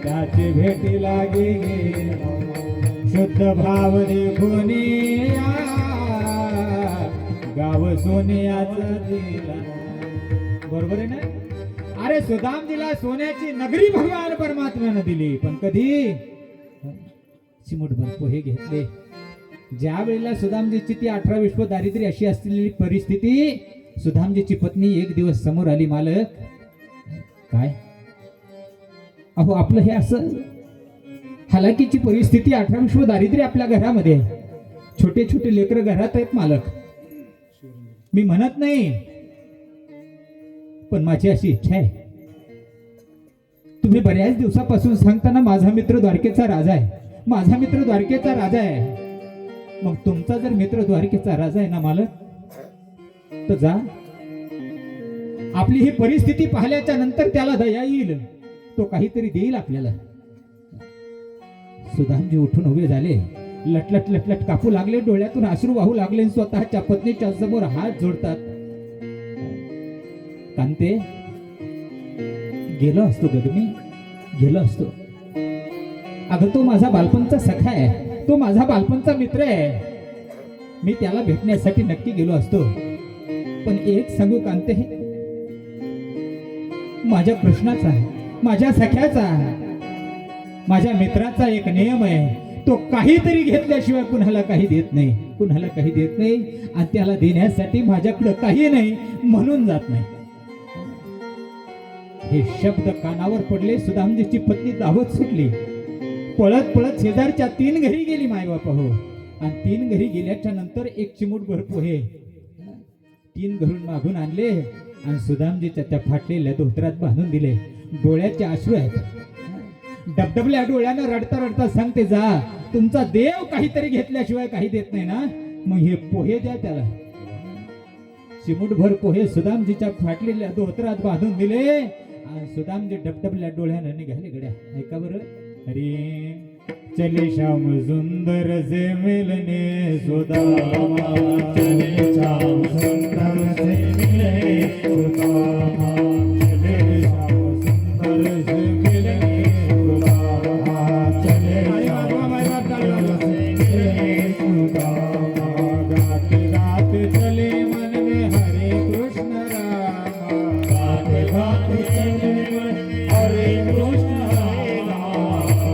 त्याची भेटी लागे, शुद्ध भाव देखून गाव सोन्याचा दिला. बरोबर आहे ना? अरे सुदामजीला सोन्याची नगरी भगवान परमात्म्यानं दिली, पण कधी चिमुटभर पोहे घेतले. ज्या वेळेला सुदामजीची ती 18 विश्व दारिद्र्य अशी असलेली परिस्थिती, सुदामजीची पत्नी एक दिवस समोर आली. मालक काय? अहो आपलं हे असं हलाकीची परिस्थिती, 18 विश्व दारिद्र्य आपल्या घरामध्ये, छोटे छोटे लेकरं घरात आहेत मालक. मी म्हणत नाही, पण माझी अशी इच्छा आहे. तुम्ही बऱ्याच दिवसापासून सांगताना माझा मित्र द्वारकेचा राजा आहे, माझा मित्र द्वारकेचा राजा आहे. मग तुमचा जर मित्र द्वारकेचा राजा आहे ना मालक, तर जा. आपली ही परिस्थिती पाहिल्याच्या नंतर त्याला दया येईल, तो काहीतरी देईल आपल्याला. सुदामजी उठून उभे झाले, लटलट लटलट कापू लागले, डोळ्यातून अश्रू वाहू लागले, स्वतःच्या पत्नीच्या समोर हात जोडतात. कांते, गेलो असतो ग मी, गेलो असतो. अगं तो माझा बालपणचा सखा आहे, तो माझा बालपणचा मित्र आहे, मी त्याला भेटण्यासाठी नक्की गेलो असतो. पण एक सांगू कांते, माझ्या कृष्णाचा, माझ्या सख्याचा, माझ्या मित्राचा एक नियम आहे, तो काहीतरी घेतल्याशिवाय कुणाला काही देत नाही, कुणाला काही देत नाही. आणि त्याला देण्यासाठी माझ्याकडे काही नाही म्हणून जात नाही. हे शब्द कानावर पडले. सुदामजीची पत्नी धावत सुटली, पळत पळत शेजारच्या 3 घरी गेली मायबापा हो. आणि 3 घरी गेल्याच्या नंतर एक चिमूटभर पोहे 3 घरून मागून आणले आणि सुदामजीच्या त्या फाटलेल्या धोत्रात बांधून दिले. डोळ्याचे अश्रू आहेत, डबडबल्या डोळ्यानं रडता रडता सांगते जा तुमचा देव काहीतरी घेतल्याशिवाय काही देत नाही ना, मग हे पोहे द्या त्याला. चिमुटभर पोहे सुदामजीच्या फाटलेल्या धोत्रात बांधून दिले आणि सुदामजी डबडबल्या डोळ्यानं निघाले गड्या. ऐका बरं. अरे चले श्याम सुंदर से मिलने सुदामा, चले श्याम सुंदर से मिलने सुदामा, चले श्याम सुंदर से मिलने सुदामा, चले श्याम सुंदर से मिलने सुदामा. गाते गाते चले मन में हरे कृष्ण रामा, गाते गाते चले मन हरे कृष्ण रामा,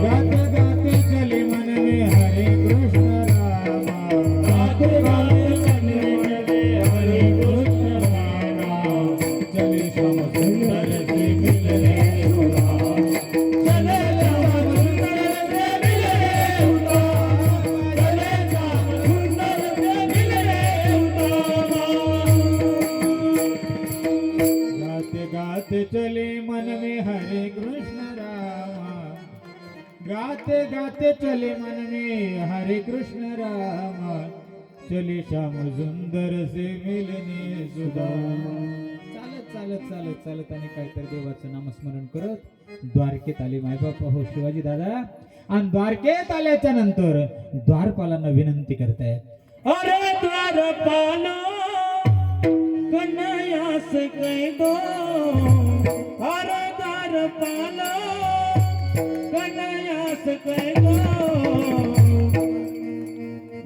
गाते गाते चले मन में हरे कृष्ण रामा, गाते गाते चले मन में हरे कृष्ण रामा. चले श्याम सुंदर से मिलने सुदामा, चले श्याम सुंदर से मिलने सुदामा, चले श्याम सुंदर से मिलने सुदामा. गाते गाते चले मन में हरे कृष्ण रामा, गाते गाते चले मन में हरे कृष्ण रामा, चले श्याम सुंदर से मिलने सुदामा. चालत चालत चालत चालत आणि काहीतरी देवाचं नामस्मरण करत द्वारकेत आले मायबाप हो शिवाजी दादा. आणि द्वारकेत आल्याच्या नंतर द्वारपालांना विनंती करतायत. अरे द्वारपालो कन्हैयास कह दो, अरे द्वारपालो कन्हैयास कह दो,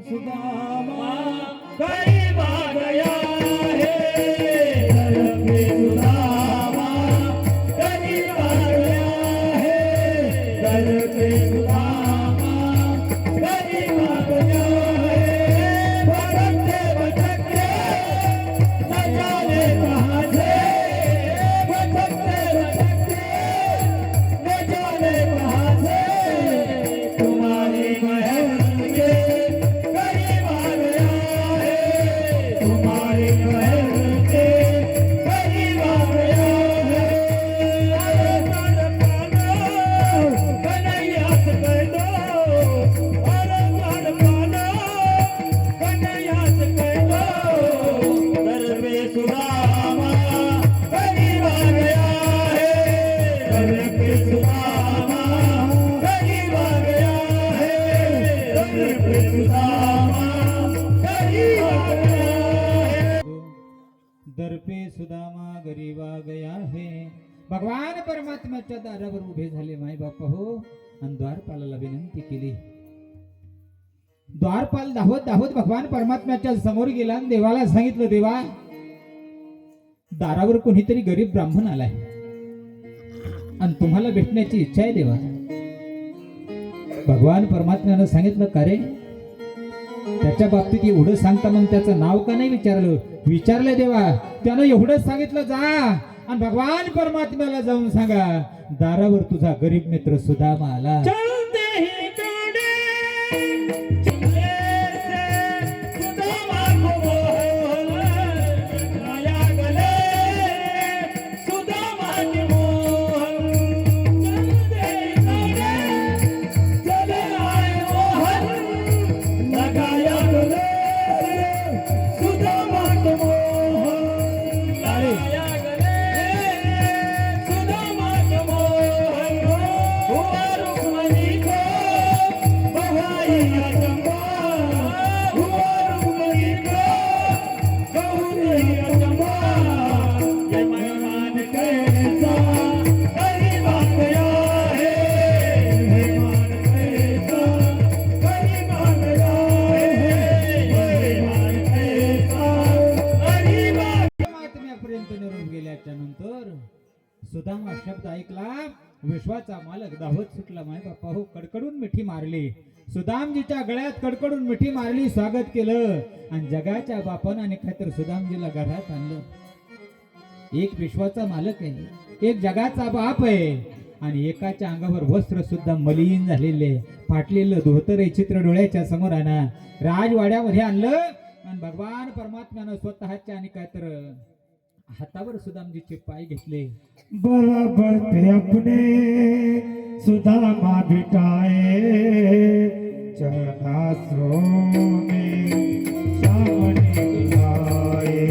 सुदामा गरीब आ गया है, घर पे सुदामा गरीब आ गया है, घर पे सुदामा गरीब आ गया है. भटकते भटकते न जाने कहाँ से, भटकते भटकते न जाने कहाँ से, तुम्हारी बहन के करीब आ गया है, तुम्हारी बहन के करीब आ गया है. अरे द्वारपालो कन्हैया से कह दो, अरे द्वारपालो कन्हैया से कह दो, घर पे सुदामा करीब आ गया है, घर पे सुदामा करीब आ गया है, घर पे सुदामा करीब आ गया है. दर पे सुदामा गरीबा गया है. भगवान परमात्म्याच्या दारावर उभे झाले माय बाप हो आणि द्वारपालाला विनंती केली. द्वारपाल धावत धावत भगवान परमात्म्याच्या समोर गेला आणि देवाला सांगितलं देवा दारावर कोणीतरी गरीब ब्राह्मण आलाय आणि तुम्हाला भेटण्याची इच्छा आहे देवा. भगवान परमात्म्यानं सांगितलं का रे त्याच्या बाबतीत एवढं सांगता मग त्याचं नाव का नाही विचारलं. विचारलं देवा त्यानं एवढंच सांगितलं जा आणि भगवान परमात्म्याला जाऊन सांगा दारावर तुझा गरीब मित्र सुदामा आला. चलते ही गाड़ी चले से सुदामा को मोहन आया गले, सुदामा के मोहन. चलते ही गाड़ी चले आए मोहन, लगाया गले सुदामा के मोहन, लगाया गले सुदामा के मोहन. हुआ रुक्मणी को बहाई अचंबा, हुआ रुक्मणी को बहुरी अचंबा. ये मेहमान कैसा करीब आ गया है, मेहमान कैसा करीब आ गया है, मेहमान कैसा करीब आ. परमात्म्यापर्यंत निरोप गेल्याच्या नंतर सुदामा शब्द ऐकला. विश्वाचा मालक धावत सुटला माय बापा हो. कडकडून मिठी मारली सुदामजीच्या गळ्यात, कडकडून मिठी मारली, स्वागत केलं आणि जगाच्या बापानं आणि खातर सुदामजीला घरात आणलं. एक विश्वाचा मालक आहे, एक जगाचा बाप आहे आणि एकाच्या अंगावर वस्त्र सुद्धा मलिन झालेले फाटलेलं धोतर आहे चित्र डोळ्याच्या समोर आणा राजवाड्यामध्ये आणलं आणि भगवान परमात्म्यानं स्वतःच्या आणि काय तर हातावर सुदामजीचे पाय घेतले. बराबर थे अपने सुदामा भिटाए चरणासों में श्याम ने बुलाए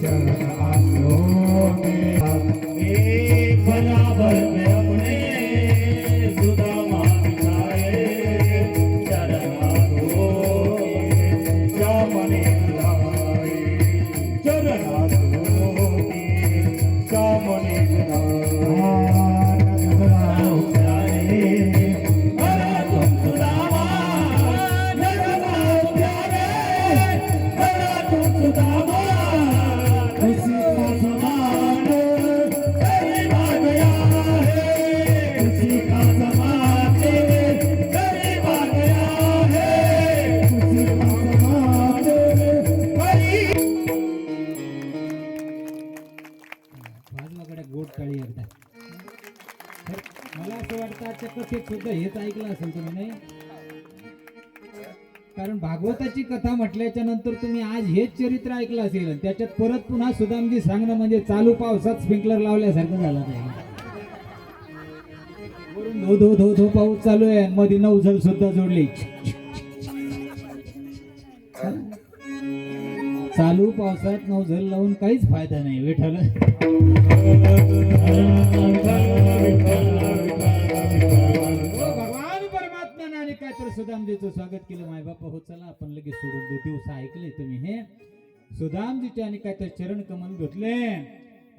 चरणासों में बराबर में अपने सुदामा भिटाए चरणासों में श्याम ने बुलाए चरणासों में श्याम ने बुलाए वाजवाकडे गोड टाळी एकदा तर मला असं वाटतं आजच्या कथेत सुद्धा हेच ऐकलं असेल तुम्ही नाही कारण भागवताची कथा म्हटल्याच्या नंतर तुम्ही आज हेच चरित्र ऐकलं असेल आणि त्याच्यात परत पुन्हा सुदामजी सांगणं म्हणजे चालू पावसात स्प्रिंकलर लावल्यासारखं झालं नाही वरून धो धो धो धो पाऊस चालू आहे मध्ये नवझल सुद्धा जोडली चालू पावसात नवझल लावून काहीच फायदा नाही विठ्ठल भगवान परमात्म्याने काय तर सुदामजीचं स्वागत केलं माय बापा हो चला आपण लगेच सोडून देऊ दिवस ऐकले तुम्ही हे सुदामजीचे आणि काय तर चरण कमल धुतले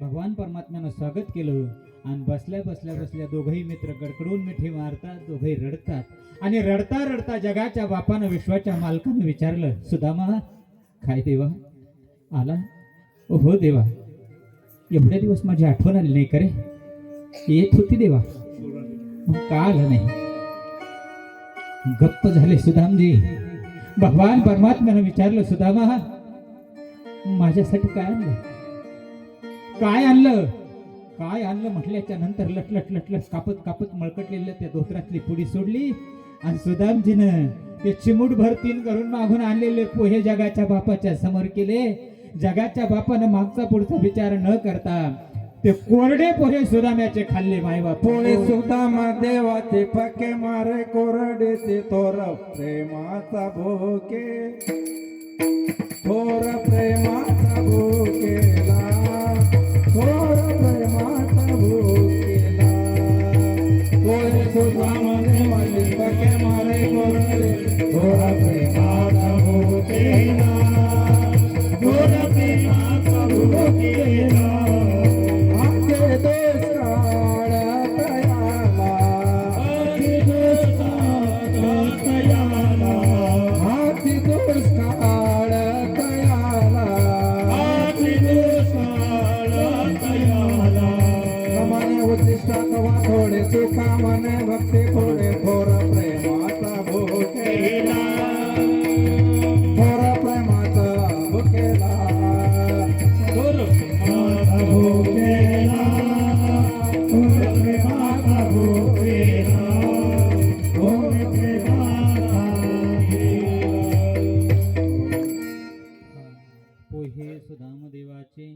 भगवान परमात्म्यानं स्वागत केलं आणि बसल्या बसल्या दोघही मित्र गडकडून मिठी मारतात दोघही रडतात आणि रडता रडता जगाच्या बापानं विश्वाच्या मालकानं विचारलं सुदामा काय देवा आला हो देवा एवढ्या दिवस माझी आठवण आली नाही करे येत होती देवा मग का आलं नाही गप्प झाले सुदामजी भगवान परमात्म्यानं विचारलं सुदामा माझ्यासाठी काय आणलं काय आणलं काय आणलं म्हटल्याच्या नंतर लटलट लटलट कापत कापत मळकटलेल्या त्या धोत्रातली पुडी सोडली आणि सुदामजीनं ते चिमूटभर 3 करून मागून आणलेले पोहे जगाच्या बापाच्या समोर केले जगाच्या बापानं मागचा पुढचा विचार न करता ते कोरडे पोहे सुदाम्याचे खाल्ले मायबा पोळे सुदामा देवाचे पके मारे कोरडे ते थोर प्रेमाचा भोके थोर प्रेमाचा भोकेला थोर प्रेमाचा भोकेला पोळे सुदामा देवाचे पके मारे कोरडे थोर प्रेमाचा भोकेला थोर प्रेमाचा भोकेला थोडे सुखा मने भक्ती थोडे थोर प्रेमाचा भोकेला थोर प्रेमाचा भोकेला थोर प्रेमाचा भोकेला थोर प्रेमाचा भोकेला थोर प्रेमाचा पोहे सुदाम देवाचे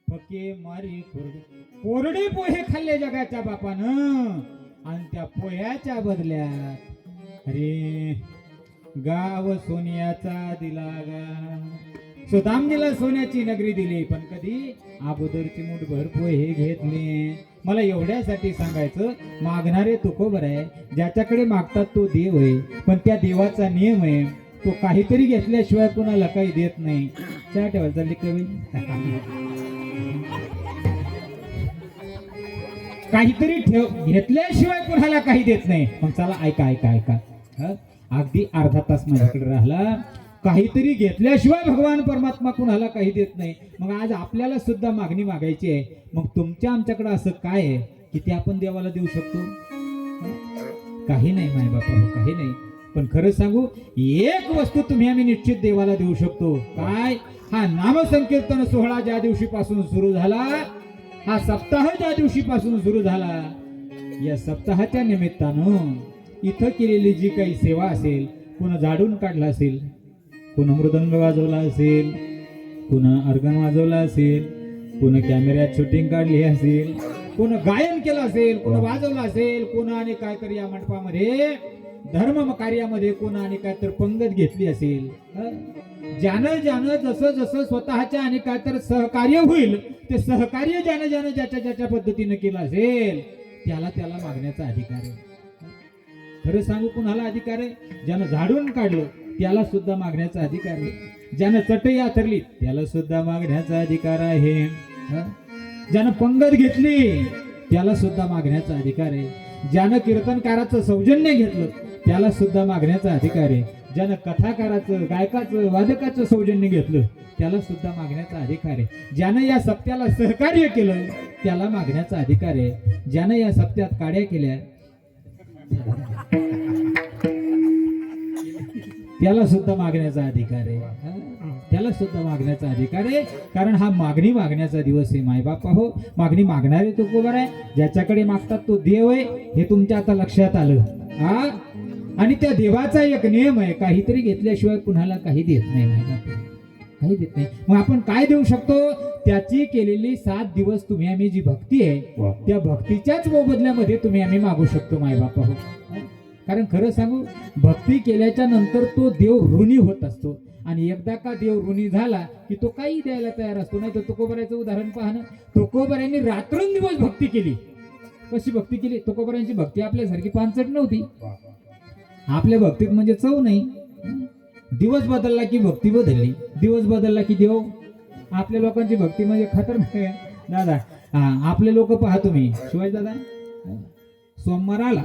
पके मारी कोरडे पोहे खाल्ले जगाच्या बापानं आणि त्या पोह्याच्या बदल्यात अरे गाव सोन्याचा दिला गा सुदामजीला सोन्याची नगरी दिली पण कधी अगोदरची मुठभर पोहे घेतले मला एवढ्यासाठी सांगायचं मागणारे तुकोबर आहे ज्याच्याकडे मागतात तो देव आहे पण त्या देवाचा नियम आहे तो काहीतरी घेतल्याशिवाय कुणाला काही देत नाही चहा ठेवायला चालली कवी काहीतरी घेतल्याशिवाय कुणाला काही देत नाही मग चला ऐका ऐका ऐका अगदी अर्धा तास माझ्याकडे राहिला काहीतरी घेतल्याशिवाय भगवान परमात्मा कुणाला काही देत नाही मग आज आपल्याला सुद्धा मागणी मागायची आहे मग तुमच्या आमच्याकडे असं काय आहे की ते आपण देवाला देऊ शकतो काही नाही माय बापा काही नाही पण खरं सांगू एक वस्तू तुम्ही आम्ही निश्चित देवाला देऊ शकतो काय हा नामसंकीर्तन सोहळा ज्या दिवशी पासून सुरू झाला हा सप्ताह ज्या दिवशी पासून सुरू झाला या सप्ताहाच्या निमित्तानं इथं केलेली जी काही सेवा असेल कोण झाडून काढला असेल कोण मृदंग वाजवला असेल कोण अर्गन वाजवला असेल कोण कॅमेऱ्यात शूटिंग काढली असेल कोण गायन केलं असेल, कोण वाजवलं असेल, कोणाने काहीतरी या मंडपामध्ये धर्म कार्यामध्ये कोणाने काहीतरी पंगत घेतली असेल, ज्यानं ज्यानं जसं जसं स्वतःच्या आणि काहीतरी सहकार्य होईल ते सहकार्य ज्यानं ज्याच्या पद्धतीनं केलं असेल त्याला मागण्याचा अधिकार आहे. खरं सांगू कुणाला अधिकार आहे? ज्यानं झाडून काढलं त्याला सुद्धा मागण्याचा अधिकार आहे. ज्यानं चटई आथरली त्याला सुद्धा मागण्याचा अधिकार आहे. ज्यानं पंगत घेतली त्याला सुद्धा मागण्याचा अधिकार आहे. ज्यानं कीर्तनकाराचं सौजन्य घेतलं त्याला सुद्धा मागण्याचा अधिकार आहे. ज्यानं कथाकाराचं, गायकाचं, वादकाचं सौजन्य घेतलं त्याला सुद्धा मागण्याचा अधिकार आहे. ज्यानं या सप्त्याला सहकार्य केलं त्याला मागण्याचा अधिकार आहे. ज्यानं या सप्त्यात काड्या केल्या त्याला सुद्धा मागण्याचा अधिकार आहे. त्याला सुद्धा मागण्याचा अधिकार आहे. कारण हा मागणी मागण्याचा दिवस आहे. मायबाप हो, मागणी मागणारे तो बरोबर आहे. ज्याच्याकडे मागतात तो देव आहे हे तुमच्या आता लक्षात आलं. आणि त्या देवाचा एक नियम आहे, काहीतरी घेतल्याशिवाय कुणाला काही देत नाही. मायबाप काही देत नाही. मग आपण काय देऊ शकतो? त्याची केलेली 7 दिवस तुम्ही आम्ही जी भक्ती आहे त्या भक्तीच्याच मोबदल्यामध्ये तुम्ही आम्ही मागू शकतो मायबाप हो. कारण खरं सांगू, भक्ती केल्याच्या नंतर तो देव ऋणी होत असतो. आणि एकदा का देव ऋणी झाला की तो काही द्यायला तयार असतो. नाही तर तुकोबरायचं उदाहरण पाहणं, तुकोबरायांनी रात्रंदिवस भक्ती केली. कशी भक्ती केली? तुकोबरायांची भक्ती आपल्यासारखी पानसट नव्हती. आपल्या भक्तीत म्हणजे चव नाही. दिवस बदलला की भक्ती बदलली, दिवस बदलला की देव. आपल्या लोकांची भक्ती म्हणजे खतरनाक आहे दादा. आपले लोक पहा तुम्ही, शिवाय दादा सोमवार आला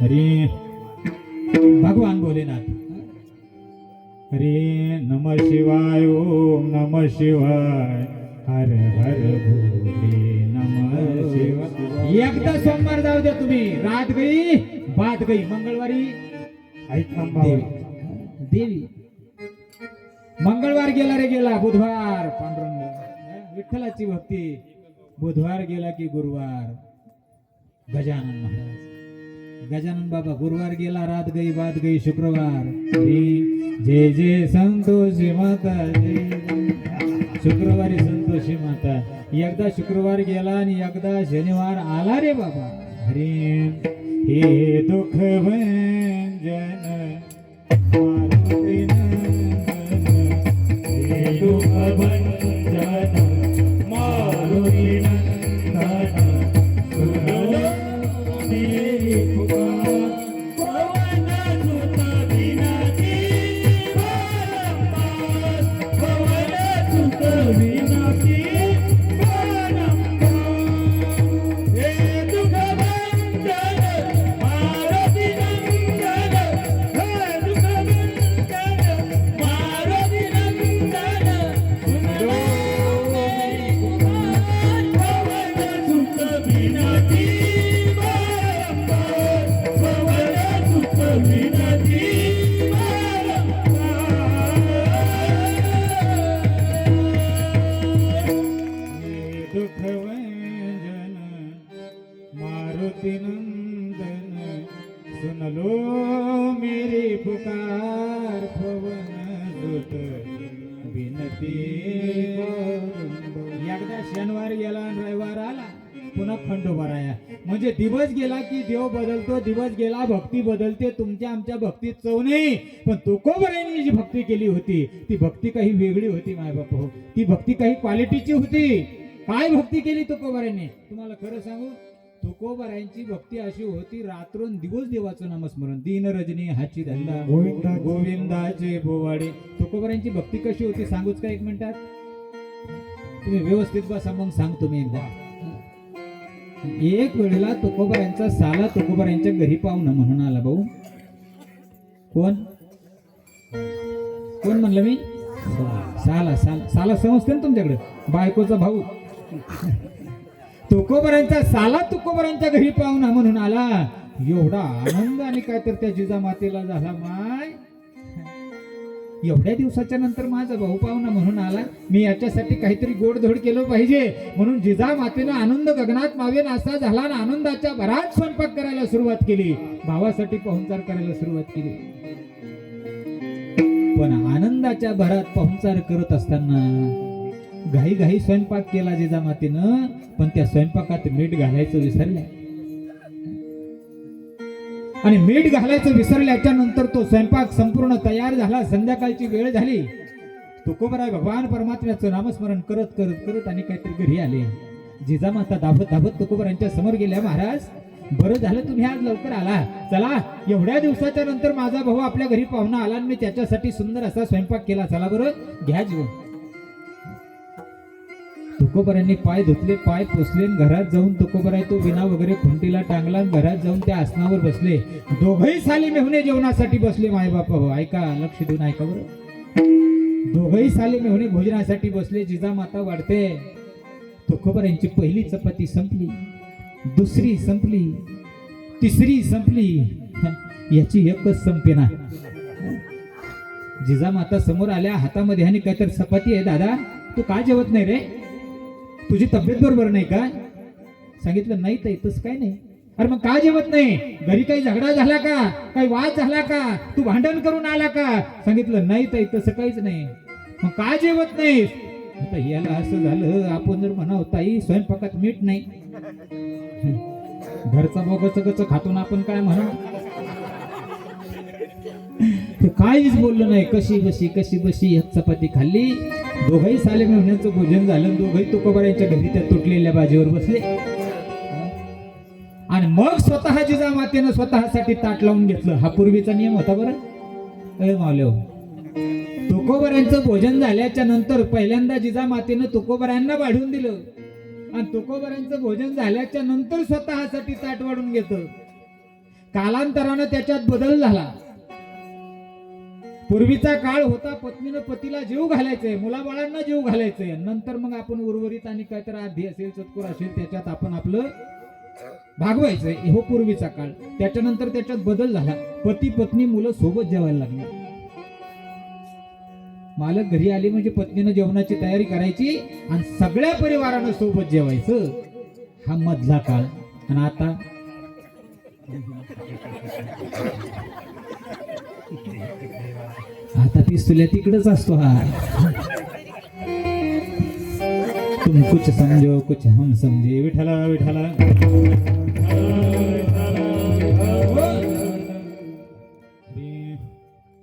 अरे भगवान भोलेनाथ, अरे नम शिवाय, ओम नम शिवाय, हर हर भोले नम शिवाय. एकदा सोमवार जाऊ द्या तुम्ही, रात गई बात गई. मंगळवारी देवी, मंगळवार गेला रे गेला, बुधवार पांडुरंग विठ्ठलाची भक्ती, बुधवार गेला की गुरुवार गजानन महाराज, गजानन बाबा. गुरुवार गेला रात गई बात गई, शुक्रवार जय जय संतोषी माता, शुक्रवारी संतोषी माता. एकदा शुक्रवार गेला आणि एकदा शनिवार आला रे बाबा. हरी हे दुःख भंजन मारुती नंदन, हे दुःख भंजन मारुती नंदन, सुनो मेरी पुकार, पवन सुत बिनाची बारंबार, पवन सुत बिनाची बारंबार. हे दुःख भंजन मारुती नंदन, हे दुःख भंजन मारुती नंदन, सुनो मेरी पुकार, पवन सुत बिनाची बारंबार, पवन सुत बिनाची बारंबार. हे दुःख भंजन मारुती नंदन, सुन लो मेरी पुकार, पवन सुत बिनती. एकदा शनिवार गेला आणि रविवार आला, पुन्हा खंडोबार आया. म्हणजे दिवस गेला की देव बदलतो, दिवस गेला भक्ती बदलते. तुमच्या आमच्या भक्तीत चव नाही, पण तुकोबरायांनी जी भक्ती केली होती ती भक्ती काही वेगळी होती मायबाप हो. ती भक्ती काही क्वालिटीची होती. काय भक्ती केली तुकोबरायांनी? तुम्हाला खरं सांगू, तुकोबरायांची भक्ती अशी होती, रात्रंदिवस देवाचं नामस्मरण, दिन रजनी हाची धंदा, गोविंदाचे पोवाडे. तुकोबरायांची भक्ती कशी होती सांगूच का एक मिनिटात? तुम्ही व्यवस्थित बसा, मग सांगतो मी एकदा. एक वेळेला तुकोबरायांचा साला तुकोबरायांच्या घरी पाहुणा म्हणून आला. भाऊ कोण कोण म्हणलं मी? साला. साला समजते ना तुमच्याकडे? बायकोचा भाऊ. तुकोबरायांचा साला तुकोबरायांच्या घरी पाहुणा म्हणून आला. एवढा आनंद आणि काय तर त्या जिजामातेला झाला. माय, एवढ्या दिवसाच्या नंतर माझा भाऊ पाहुणा म्हणून आला, मी याच्यासाठी काहीतरी गोडधोड केलं पाहिजे म्हणून जिजामातेनं आनंद गगनात मावेन असा झाला आणि आनंदाच्या भरात स्वयंपाक करायला सुरुवात केली, भावासाठी पाहुणचार करायला सुरुवात केली. पण आनंदाच्या भरात पाहुणचार करत असताना घाई घाई स्वयंपाक केला जिजामातीनं, पण त्या स्वयंपाकात मीठ घालायचं विसरल्या. आणि मीठ घालायचं विसरल्याच्या नंतर तो स्वयंपाक संपूर्ण तयार झाला. संध्याकाळची वेळ झाली. तुकोबराय भगवान परमात्म्याचं नामस्मरण करत करत करत आणि काहीतरी घरी आले. जिजामाता धावत धावत तुकोबरायांच्या समोर गेल्या. महाराज, बरं झालं तुम्ही आज लवकर आला. चला, एवढ्या दिवसाच्या नंतर माझा भाऊ आपल्या घरी पाहुणा आला आणि मी त्याच्यासाठी सुंदर असा स्वयंपाक केला. चला बरं, घ्या जेवण. तुकोबरायांनी पाय धुतले, पाय पुसले, घरात जाऊन तुकोबराय तो विना वगैरे खुंटीला टांगला. घरात जाऊन त्या आसनावर बसले. दोघही साली मेहुणे जेवणासाठी बसले. माय बाप हो, ऐका, लक्ष देऊन ऐका बरं. दोघही साली मेहुणे भोजनासाठी बसले. जिजामाता वाढते. तुकोबरायांची पहिली चपाती संपली, दुसरी संपली, तिसरी संपली, याची एकच संपेना. जिजामाता समोर आल्या. हातामध्ये आणि काहीतरी चपाती आहे. दादा, तू का जेवत नाही रे? तुझी तब्येत बरोबर नाही का? सांगितलं नाही ताई, तसं काय नाही. अरे मग का जेवत नाही? घरी काही झगडा झाला का? काही वाद झाला का? तू भांडण करून आला का? सांगितलं नाही ताई, तसं काहीच नाही. मग का जेवत नाही? आता याला असं झालं, आपण जर म्हणावं ताई स्वयंपाकात मीठ नाही, घरचा बोगच खातून आपण काय म्हणा, काहीच बोललं नाही. कशी बशी एक चपाती खाल्ली. दोघही साले मेहुण्याचं भोजन झालं. दोघही तुकोबरायांच्या घरी त्या तुटलेल्या बाजीवर बसले. आणि मग स्वतः जिजामातेनं स्वतःसाठी ताट लावून घेतलं. हा पूर्वीचा नियम होता बरं. मावले, तुकोबरायांचं भोजन झाल्याच्या नंतर पहिल्यांदा जिजामातेनं तुकोबरायांना वाढून दिलं. आणि तुकोबरायांचं भोजन झाल्याच्या नंतर स्वतःसाठी ताट वाढून घेतलं. कालांतरानं त्याच्यात बदल झाला. पूर्वीचा काळ होता पत्नीनं पतीला जीव घालायचंय, मुलाबाळांना जीव घालायचंय. नंतर मग आपण उर्वरित आणि काहीतरी आधी असेल, चतकुर असेल, त्याच्यात आपण आपलं भागवायचंय. हो पूर्वीचा काळ. त्याच्यानंतर त्याच्यात बदल झाला. पती पत्नी मुलं सोबत जेवायला लागली. मालक घरी आले म्हणजे पत्नीनं जेवणाची तयारी करायची आणि सगळ्या परिवारानं सोबत जेवायचं. हा मधला काळ. आणि आता ती सुल्या तिकडच असतो. हा तुम कुछ समझो कुछ हम समझे. विठला विठला.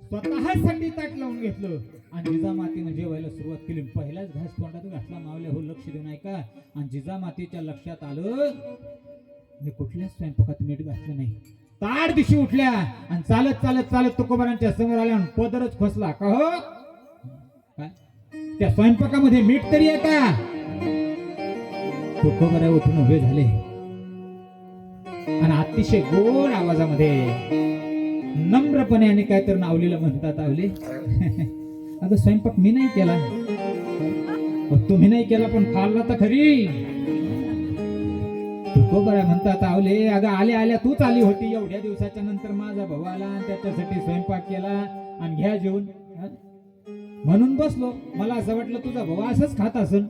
स्वतःसाठी ताट लावून घेतलं आणि जिजामातीनं जेवायला सुरुवात केली. पहिलाच घास तोंडात घातला. मावल्या हो, लक्ष देऊन ऐका. आणि जिजामातीच्या लक्षात आलं, मी कुठल्याच स्वयंपाकात मीठ घातलं नाही. ताड दिवशी उठल्या आणि चालत चालत चालत तुकोबरायांच्या समोर आल्या. पदरच खोसला. का हो, काय त्या स्वयंपाकामध्ये मीठ तरी आहे का? तुकोबराय उठून उभे झाले आणि अतिशय गोड आवाजामध्ये नम्रपणे आणि काहीतरी नावलीला म्हणतात, आवले अगं स्वयंपाक मी नाही केला. तुम्ही नाही केला पण खाल्ला तर खरी. तुकोबराय म्हणतात, आवले अगं आल्या आल्या तूच आली होती. एवढ्या दिवसाच्या नंतर माझा भाऊ आला आणि त्याच्यासाठी स्वयंपाक केला आणि घ्या जेवून. म्हणून बसलो. मला असं वाटलं तुझा भाऊ असंच खात असेल.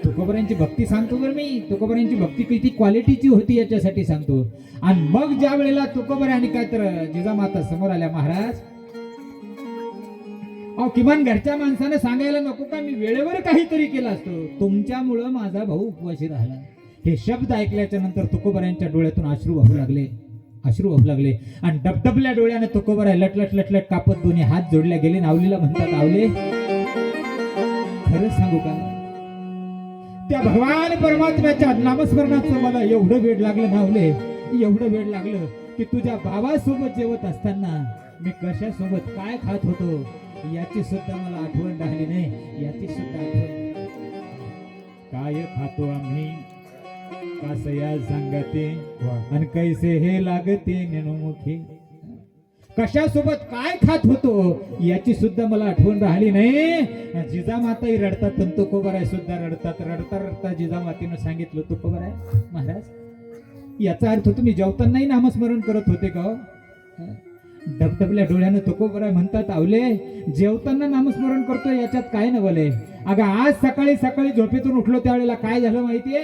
तुकोबरायांची भक्ती सांगतो बरं मी. तुकोबरायांची भक्ती किती क्वालिटीची होती याच्यासाठी सांगतो. आणि मग ज्या वेळेला तुकोबराय आणि काय तर जिजामाता समोर आल्या, महाराज अहो किमान घरच्या माणसाने सांगायला नको का मी वेळेवर काहीतरी केलं असतं. तुमच्यामुळं माझा भाऊ उपवासी राहिला. हे शब्द ऐकल्याच्या नंतर तुकोबरायांच्या डोळ्यातून अश्रू वाहू लागले आणि डबडबल्या डोळ्याने तुकोबराय लटलट लटलट कापत दोन्ही हात जोडल्या गेले. नावलीला म्हणतात, आवले खरंच सांगू का, त्या भगवान परमात्म्याच्या नामस्मरणाचं मला एवढं वेळ लागलं नावले, एवढं वेळ लागलं की तुझ्या बाबासोबत जेवत असताना मी कशासोबत काय खात होतो याची सुद्धा मला आठवण राहिली नाही. याची सुद्धा आठवण. काय खातो आम्ही कासया सांगते आणि कैसे हे लागते नेणमुखी. कशासोबत काय खात होतो याची सुद्धा मला आठवण राहिली नाही. जिजामाताही रडतात पण तुकोबराय सुद्धा रडतात. रडता रडता जिजामातेनं सांगितलं, तुकोबराय महाराज याचा अर्थ तुम्ही जेवतानाही नामस्मरण करत होते का? डबडबल्या डोळ्यानं तुकोबराय म्हणतात, आवले जेवताना नामस्मरण करतो याच्यात काय नवलय. अगं आज सकाळी सकाळी झोपेतून उठलो त्यावेळेला काय झालं माहितीये?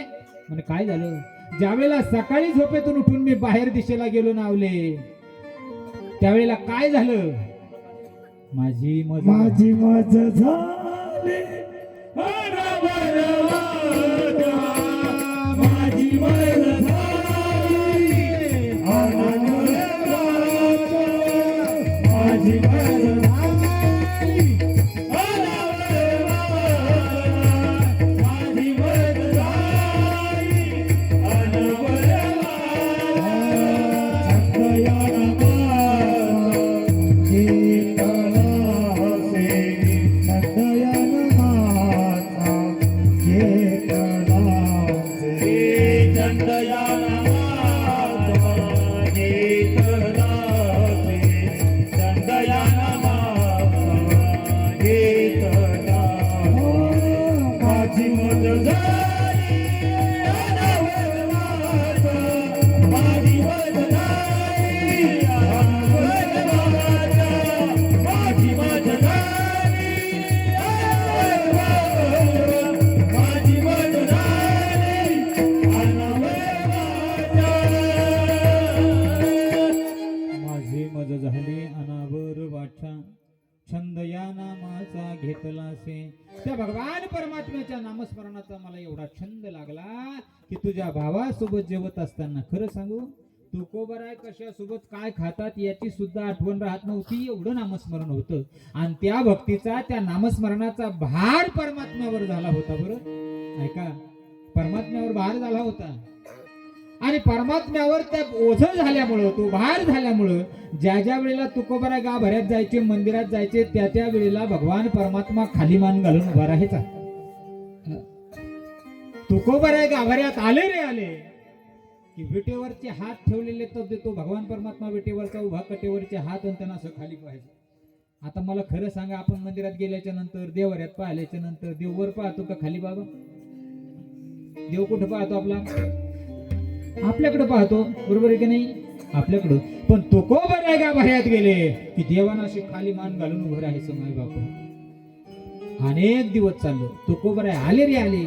म्हणजे काय झालं, ज्यावेळेला सकाळी झोपेतून उठून मी बाहेर दिशेला गेलो नावले त्यावेळेला काय झालं, माझी मज झाली. माझी मर झाली माझी मर झाली माझी मर झाली माझी मज झाली अनावर वाचा छंद या नामाचा घेतलासे. त्या भगवान परमात्म्याच्या नामस्मरणाचा मला एवढा छंद लागला की तुझ्या भावासोबत जेवत असताना खरं सांगू तुकोबराय कशासोबत काय खातात याची सुद्धा आठवण राहत नव्हती, एवढं नामस्मरण होतं. आणि त्या भक्तीचा त्या नामस्मरणाचा भार परमात्म्यावर झाला होता. बरं ऐका, परमात्म्यावर भार झाला होता आणि परमात्म्यावर त्या ओझं झाल्यामुळं तो भार झाल्यामुळं ज्या ज्या वेळेला तुकोबराय गाभाऱ्यात जायचे, मंदिरात जायचे, त्या त्या वेळेला भगवान परमात्मा खाली मान घालून उभा राहायचा. तुकोबराय गाभाऱ्यात आले रे आले की विटेवरचे हात ठेवलेले तर तो भगवान परमात्मा विटेवरचा उभा, कटेवरचे हात आणि त्यांना असं खाली पाहायचं. आता मला खरं सांगा, आपण मंदिरात गेल्याच्या नंतर, देवऱ्यात पाहिल्याच्या नंतर देव वर पाहतो का खाली? बाबा देव कुठं पाहतो? आपल्याकडे पाहतो, बरोबर आहे की नाही? आपल्याकडं. पण तुकोबराय गाभाऱ्यात गेले की देवाना अशी खाली मान घालून उभं राहायचं. माय बापा अनेक दिवस चाललं. तुकोबराय आले रे आले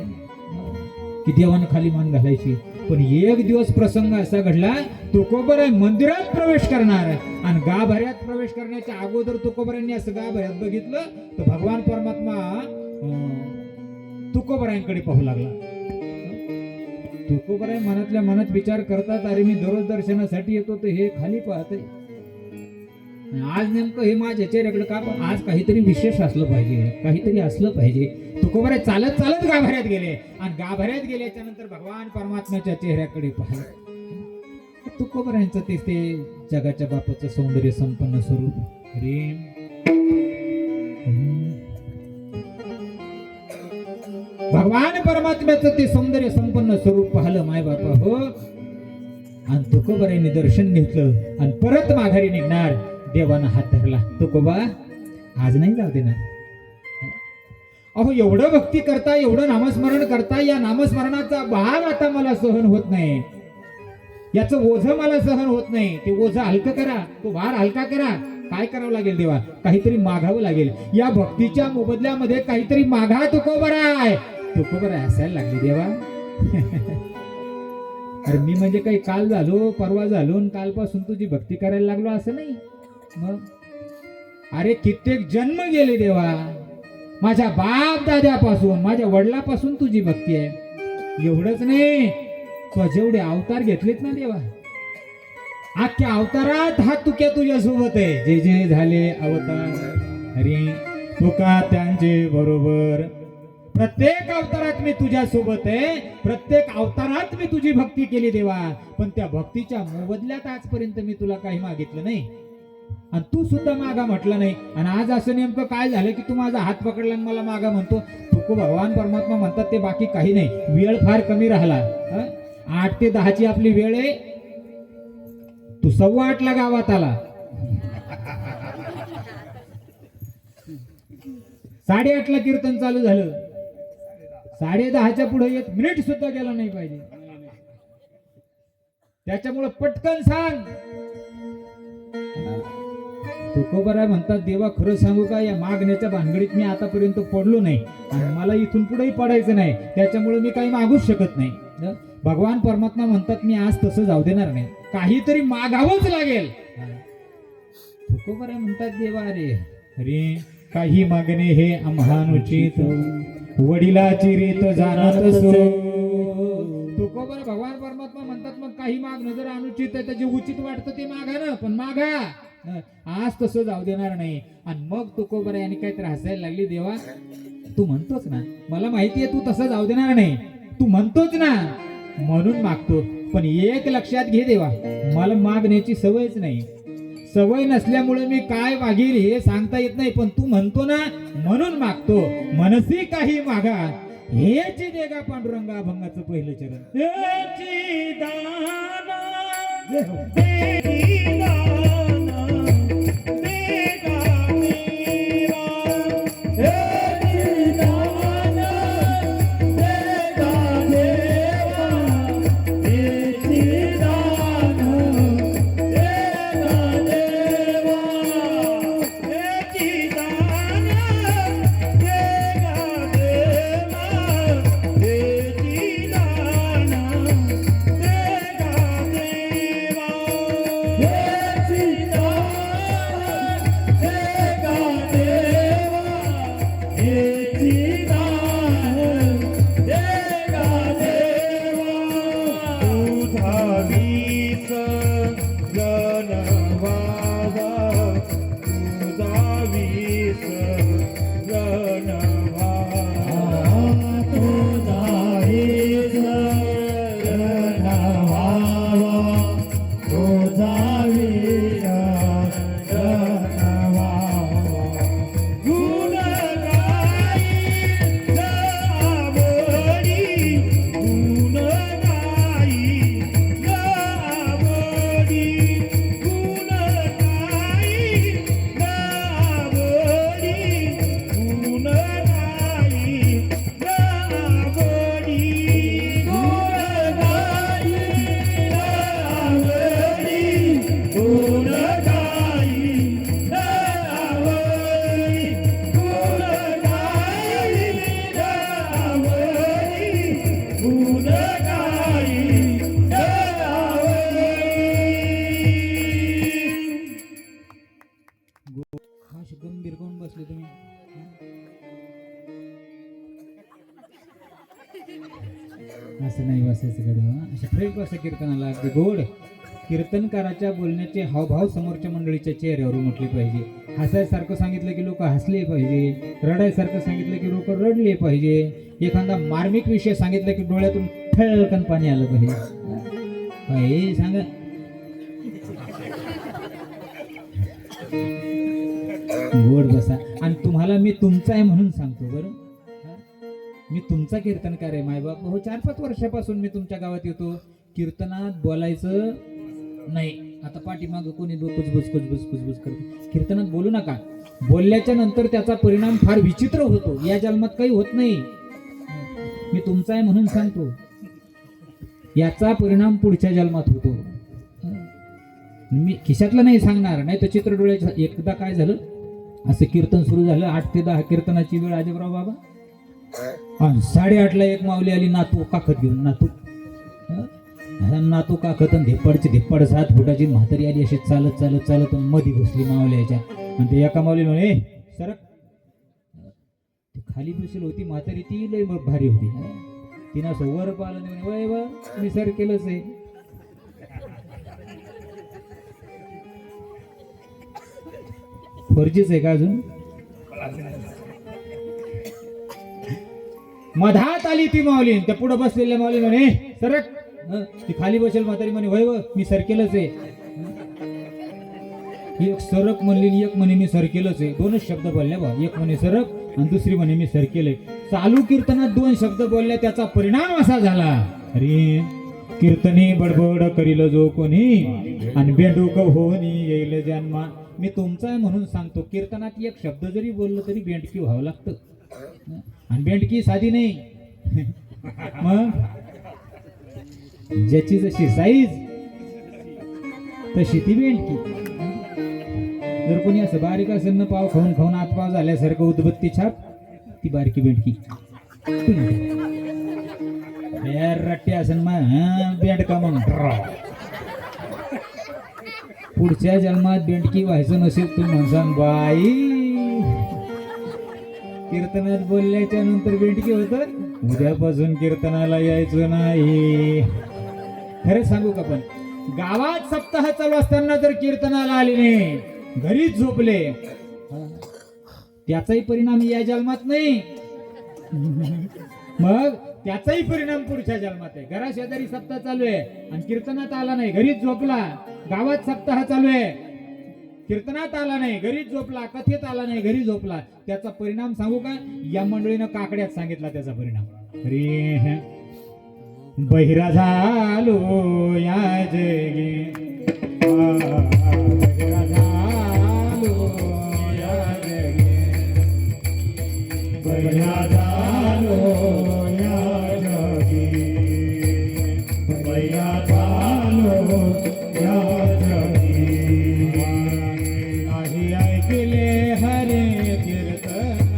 की देवानं खाली मान घालायची. पण एक दिवस प्रसंग असा घडला, तुकोबराय मंदिरात प्रवेश करणार आणि गाभाऱ्यात प्रवेश करण्याच्या अगोदर तुकोबरायांनी असं गाभाऱ्यात बघितलं तर भगवान परमात्मा तुकोबरायांकडे पाहू लागला. तुकोबराय मनातल्या मनात विचार करतात, अरे मी दररोज दर्शनासाठी येतो तर हे खाली पाहतंय, आज नेमकं हे माझ्या चेहऱ्याकडे का? पण आज काहीतरी विशेष असलं पाहिजे, काहीतरी असलं पाहिजे. तुकोबराय चालत चालत गाभाऱ्यात गेले आणि गाभाऱ्यात गेल्याच्या नंतर भगवान परमात्म्याच्या चेहऱ्याकडे पाहिलं. तुकोबरायांचं ते जगाच्या बापाचं सौंदर्य संपन्न स्वरूप. भगवान परमात्म्याचं ते सौंदर्य संपन्न स्वरूप पाहिलं माय बापा हो. आणि तुकोबरायांनी दर्शन घेतलं आणि परत माघारी निघणार. देवानं हात धरला, तुकोबा आज नाही जाऊ देणार. अहो एवढं भक्ती करता, एवढं नामस्मरण करता, या नामस्मरणाचा भार आता मला सहन होत नाही, याचं ओझं मला सहन होत नाही. ते ओझं हलकं करा, तो भार हलका करा. काय करावं लागेल देवा? काहीतरी मागावं लागेल. या भक्तीच्या मोबदल्यामध्ये काहीतरी मागा तुकोबराय. तुकोबराय हसायला लागली, देवा अरे मी म्हणजे काही काल झालो, परवा झालो, कालपासून तुझी भक्ती करायला लागलो असं नाही. मग अरे कित्येक जन्म गेले देवा, माझ्या बाप दाद्यापासून, माझ्या वडिलापासून तुझी भक्ती आहे. एवढंच नाही, तो जेवढे अवतार घेतलेत ना देवा, अख्ख्या अवतारात हा तुक्या तुझ्या सोबत आहे. जे जे झाले अवतार अरे तुका त्यांचे बरोबर. प्रत्येक अवतारात मी तुझ्या सोबत आहे, प्रत्येक अवतारात मी तुझी भक्ती केली देवा. पण त्या भक्तीच्या मोबदल्यात आजपर्यंत मी तुला काही मागितलं नाही आणि तू सुद्धा मागा म्हटलं नाही. आणि आज असं नेमकं काय झालं की तू माझा हात पकडला आणि मला मागा म्हणतो? तुको भगवान परमात्मा म्हणतात ते बाकी काही नाही, वेळ फार कमी राहिला. 8 ते 10 आपली वेळ आहे. तू 8:15 गावात आला, 8:30 कीर्तन चालू झालं, 10:30 पुढे 1 मिनिट सुद्धा गेला नाही पाहिजे. त्याच्यामुळे पटकन सांग. तुकोबराय म्हणतात, देवा खरं सांगू का, या मागण्याच्या भानगडीत मी आतापर्यंत पडलो नाही आणि मला इथून पुढेही पडायचं नाही, त्याच्यामुळे मी काही मागूच शकत नाही. भगवान परमात्मा म्हणतात, मी आज तसं जाऊ देणार नाही, काहीतरी मागावंच लागेल. तुकोबराय म्हणतात, देवा अरे काही मागणे हे आम्हानुचित वडिलाची रीत जाणत सो. तुकोबर भगवान परमात्मा म्हणतात मग काही मागणं जर अनुचित आहे त्याचे उचित वाटतं ते मागा ना, पण मागा आज तसं जाऊ देणार नाही. आणि मग तुकोबर यांनी काहीतरी हसायला लागली, देवा तू म्हणतोच ना, मला माहितीये तू तसं जाऊ देणार नाही, तू म्हणतोच ना म्हणून मागतो. पण एक लक्षात घे देवा, मला मागण्याची सवयच नाही, सवय नसल्यामुळे मी काय मागेल हे सांगता येत नाही, पण तू म्हणतो ना म्हणून मागतो. मनसी काही मागा हेच देगा पांडुरंगा अभंगाचं पहिलं चरण. हेची दाना देगी दाना देगा देवा. हेची दाना देगा देवा. हेची दाना देगा देवा. हेची दाना देगा देवा. हेची दाना देगा देवा. हेची दाना देगा देवा. हेची दाना देगा देवा. तुझा वीस गणवावा. तुझा वीस गणवावा. तुझा वीस गणवावा. तुझा वीस गणवावा. गुण गाई गावडी. गुण गाई गावडी. गुण गाई गावडी. गुण गाई गावडी. गुण गाई गावडी. गुण गाई गावडी. गुण गाई गावडी. गुण गाई गावडी. खास गंभीर कोण बसले तुम्ही? असं नाही बसायचं कडे, अशा फ्रेश बसा कीर्तनाला. अगदी गोड कीर्तनकाराच्या बोलण्याचे हावभाव समोरच्या मंडळीच्या चेहऱ्यावर उमटले पाहिजे. हसायसारखं सांगितलं की लोक हसले पाहिजे, रडायसारखं सांगितलं की लोक रडले पाहिजे, एखादा मार्मिक विषय सांगितलं की डोळ्यातून ठळकन पाणी आलं पाहिजे. काय सांगा, गोड बसा. आणि तुम्हाला मी तुमचा आहे म्हणून सांगतो बरं, मी तुमचा कीर्तनकार आहे. मायबाप हो 4-5 वर्षापासून मी तुमच्या गावात येतो. कीर्तनात बोलायचं नाही. आता पाठीमागं कोणी कुजबुज कुजबुज कुजबुज करतो. कीर्तनात बोलू नका. बोलल्याच्या नंतर त्याचा परिणाम फार विचित्र होतो. या जन्मात काही होत नाही. मी तुमचा आहे म्हणून सांगतो, याचा परिणाम पुढच्या जन्मात होतो. मी खिशातलं नाही सांगणार, नाही तर चित्र डोळ्याच्या. एकदा काय झालं, असं कीर्तन सुरू झालं, 8 ते 10 कीर्तनाची वेळ. आजबराव बाबा आणि 8:30ला एक माऊली आली, नातू काखत घेऊन. नातू काखत आणि धिप्पड 7 फुटाची म्हातारी आली, अशी चालत चालत चालत मधी बसली माऊल्याच्या. आणि ते एका माऊली म्हणे, सरक. खाली बसली होती म्हातारी, ती लय भारी होती. तिनं असं वर पाहिलं नाही, वय वा मी सर केलंच आहे. फर्जीच आहे का अजून? मधात आली ती माऊली, त्या पुढे बसलेल्या माऊली म्हणे, सरक. ती खाली बसेल म्हातारी म्हणे, वय व मी सरकेलच आहे. एक सरक म्हणली, एक म्हणे मी सरकेलच आहे. 2च शब्द बोलल्या बा. एक म्हणे सरक आणि दुसरी म्हणे मी सरकेलय. चालू कीर्तनात 2 शब्द बोलल्या, त्याचा परिणाम असा झाला, अरे कीर्तनी बडबड करील जो कोणी आणि बेंडूक होनी येईल जन्मा. मी तुमचा आहे म्हणून सांगतो, कीर्तनात एक शब्द जरी बोललो तरी बेंडकी व्हावं लागतं. आणि बेंडकी साधी नाही. मग ज्याची जशी साईज तशी ती बेंडकी. जर कोणी असं बारीक असेल ना, पाव खाऊन खाऊन आतपाव झाल्यासारखं उदबत्ती छाप, ती बारकी बेंडकी. रट्टे असेल मग बेंडका. मग पुढच्या जन्मात बेंडकी व्हायचं नसेल तुम्ही म्हणसान बाई कीर्तनात बोलल्याच्या नंतर बेंडकी होत उद्यापासून कीर्तनाला यायचं नाही. खरं सांगू का पण गावात सप्ताह चालू असताना जर कीर्तनाला आले नाही, घरीच झोपले, त्याचाही परिणाम या जन्मात नाही, मग त्याचाही परिणाम पुढच्या जन्मात आहे. घरा शेजारी सप्ताह चालू आहे आणि कीर्तनात आला नाही, घरीच झोपला. गावात सप्ताह चालू आहे, कीर्तनात आला नाही, घरीच झोपला. कथेत आला नाही, घरी झोपला. त्याचा परिणाम सांगू का? या मंडळीनं काकड्यात सांगितला त्याचा परिणाम. अरे बहिरा झालो या जगी, बहिरा झालो या जगी, बहिरा झालो या जगी, बहिरा झालो या जगी. नाही ऐकले हरे कीर्तन,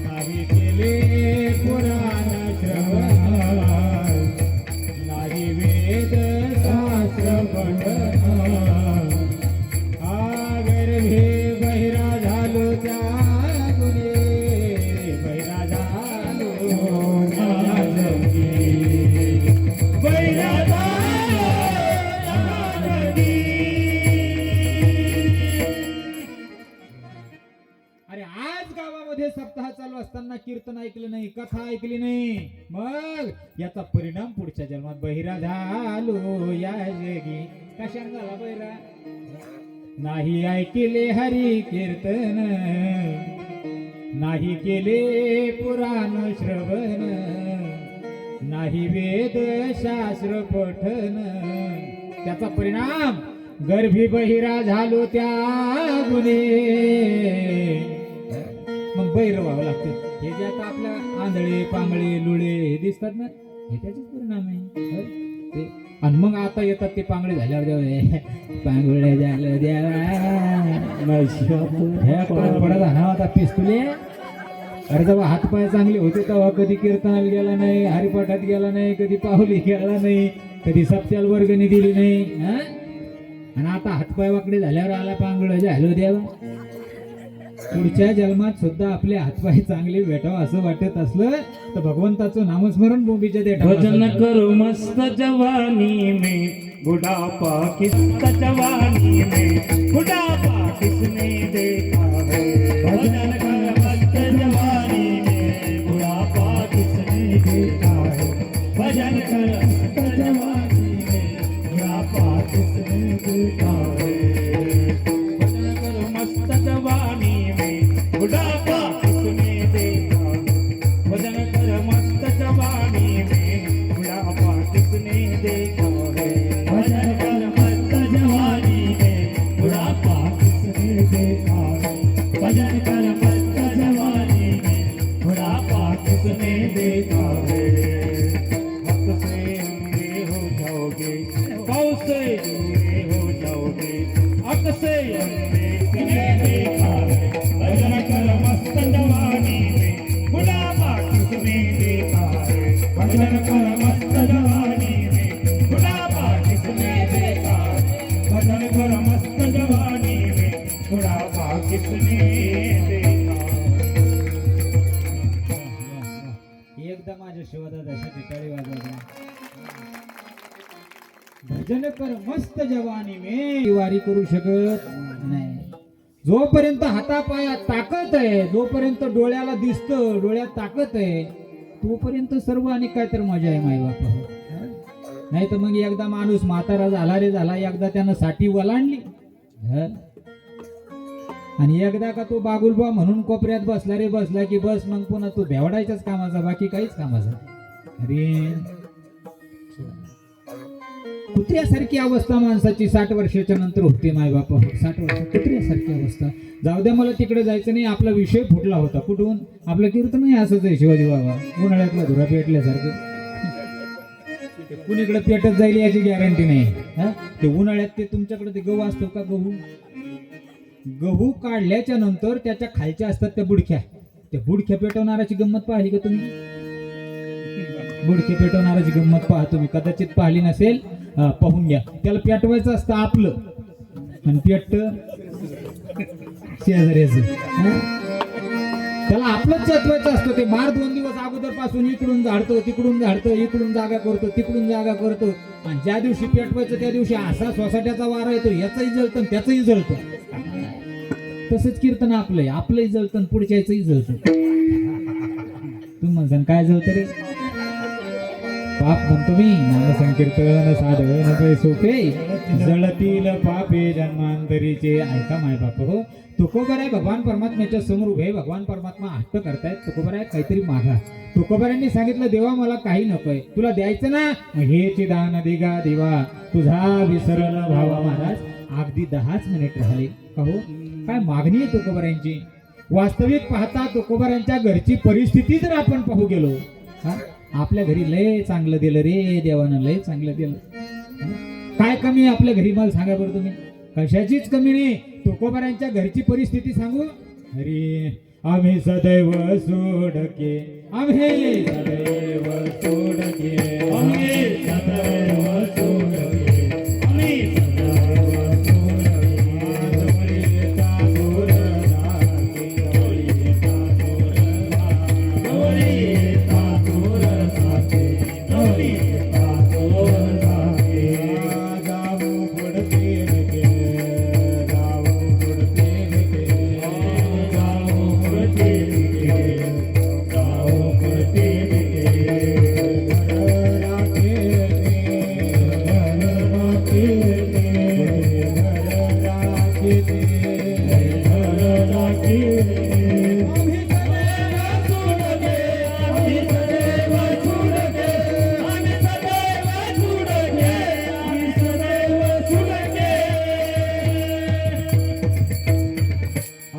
नाही केले पुराण श्रवण, नाही वेद शास्त्र पठन. गर्भे बहिरा झालो त्या गुणे, बहिरा झालो त्या जगी, बहिरा झालो त्या जगी. अरे आज गावामध्ये सप्ताह चालू असताना कीर्तन ऐकलं नाही, कथा ऐकली नाही, मग याचा परिणाम पुढच्या जन्मात बहिरा झालो या जगी. कशाने झाला बहिरा? नाही ऐकले हरी कीर्तन, नाही केले पुराण श्रवण, नाही वेद शास्त्र पठन. त्याचा परिणाम गर्भी बहिरा झालो त्या गुणे. मग बहिर व्हावं लागतं. हे जे आता आपल्या आंधळे पांगळे लुळे हे दिसतात ना, हे त्याचेच परिणाम आहे. ते आणि मग आता येतात ते पांगळे झाल्यावर देवा पांगुळे झालं देवा आता पिस्तुले. अरे जेव्हा हातपाय चांगले होते तेव्हा कधी कीर्तनाला गेला नाही, हरिपाठात गेला नाही, कधी पाहुली गेला नाही, कधी सप्त्याला वर्गणी दिली नाही. आणि आता हातपाय वाकडे झाल्यावर आला पांगुळे झालं देवा. पुढच्या जन्मात सुद्धा आपले हातपाय चांगले भेटावं असं वाटत असलं तर भगवंताचं नामस्मरण बोंबीच्या देठा. भजन करो मस्त जवानी में, बुढ़ापा किस जवानी में, बुढ़ापा किसने देखा है. भजन कर मस्त जवानी में, बुढ़ापा किसने देखा है. भजन कर मस्त जवानी में, बुढ़ापा किसने देखा है. भजन करो मस्त जवानी में, बुढ़ापा किसने देखा. भजन कर मस्त जवानी में, बुढ़ापा किसने देखा है. भजन कर मस्त जवानी में, बुढ़ापा किसने देखा है. भजन कर मस्त जवानी में, बुढ़ापा किसने देखा है. वक्त से अंधे हो जाओगे, पाँव से जुड़े हो जाओगे, अक से अंधे किसने देखा है. भजन कर मस्त जवानी में, बुढ़ापा किसने देखा है. भजन कर मस्त जवानी में, बुढ़ापा किसने देखा है. भजन कर मस्त जवानी में, बुढ़ापा किसने देखा. एकदा माझ्या शिवदादाच्या टाळी वाजवली. भजन कर मस्त जवानी में वारी करू शकत नाही. जोपर्यंत हातापायात ताकद आहे, जोपर्यंत डोळ्याला दिसतं, डोळ्यात ताकद आहे, तोपर्यंत सर्व आणि काय तर मजा आहे माय बाप. नाही तर मग एकदा माणूस म्हातारा झाला रे झाला, एकदा त्यानं साठी वलांडली आणि एकदा का तो बागुलबा म्हणून कोपऱ्यात बसला रे बसला की बस, मग पुन्हा तो भेवडायच्याच कामाचा, बाकी काहीच कामाचा. अरे कुत्र्यासारखी अवस्था माणसाची 60 वर्षाच्या नंतर होते माय बापा. 60 वर्ष कुत्र्यासारखी अवस्था. जाऊ द्या, मला तिकडे जायचं नाही. आपला विषय फुटला होता. कुठून? आपलं कीर्तनही असंच आहे शिवाजी बाबा, उन्हाळ्यातला धुरा पेटल्यासारखं. कुणीकडे पेटत जाईल याची गॅरंटी नाही. ते उन्हाळ्यात ते तुमच्याकडे ते गहू असतो का, गहू काढल्याच्या नंतर त्याच्या खालच्या असतात त्या बुडख्या. त्या बुडख्या पेटवणाराची गंमत पाहिली का तुम्ही? बुडके पेटवणाराची गंमत पहा तुम्ही, कदाचित पाहिली नसेल, पाहून घ्या. त्याला पेटवायचं असतं आपलं आणि पेटत शेजाऱ्याचं. त्याला आपलंच चेतवायचं असतं. ते मार 2 दिवस अगोदर पासून इकडून झाडतो, तिकडून झाडतो, इकडून जागा करतो, तिकडून जागा करतो, आणि ज्या दिवशी पेटवायचं त्या दिवशी असा सोसाट्याचा वारा येतो, याचंही जळतं त्याचंही जळतं. तसंच कीर्तन आपलंही जळतं पुढच्याचंही जळतं. तुम्ही म्हणसान काय जळतं रे? पाप म्हणतो मी, नाम संकीर्तन साधन पै सोपे, जळतील पापे जन्मांतरीचे. ऐका माय बाप हो, तुकोबर आहे भगवान परमात्म्याच्या समोर उभे. भगवान परमात्मा हट्ट करतायत, तुकोबर आहे काहीतरी मागा. तुकोबरांनी सांगितलं, देवा मला काही नकोय, तुला द्यायचं ना, मग हेचे दान दिगा दिवा तुझा विसरल भावा महाराज. अगदी 10च मिनिट राहिले का हो. काय मागणी आहे तुकोबरांची? वास्तविक पाहता तुकोबरांच्या घरची परिस्थिती जर आपण पाहू गेलो, हा, आपल्या घरी लय चांगलं दिलं रे देवानं, लय चांगलं दिलं. काय कमी आहे आपल्या घरी मला सांगा बरं तुम्ही? कशाचीच कमी नाही. तुकोबरांच्या घरची परिस्थिती सांगू. हरी आम्ही सदैव सोडके, आम्ही सदैव सोडके, आम्ही सदैव सोडके, आम्ही सदैव सोडके. जवळी येता दूर जाते, जवळी येता दूर जाते, जवळी येता दूर जाते, जवळी येता दूर जाते. जाऊ पुढते गे, जाऊ पुढते गे, जाऊ पुढे गे, जाऊ पुढे गे. घर राखे घर राखे घर राखे घर राखे. आम्ही सदैव सोडके, आम्ही सदैव सोडके, आम्ही सदैव सोडके,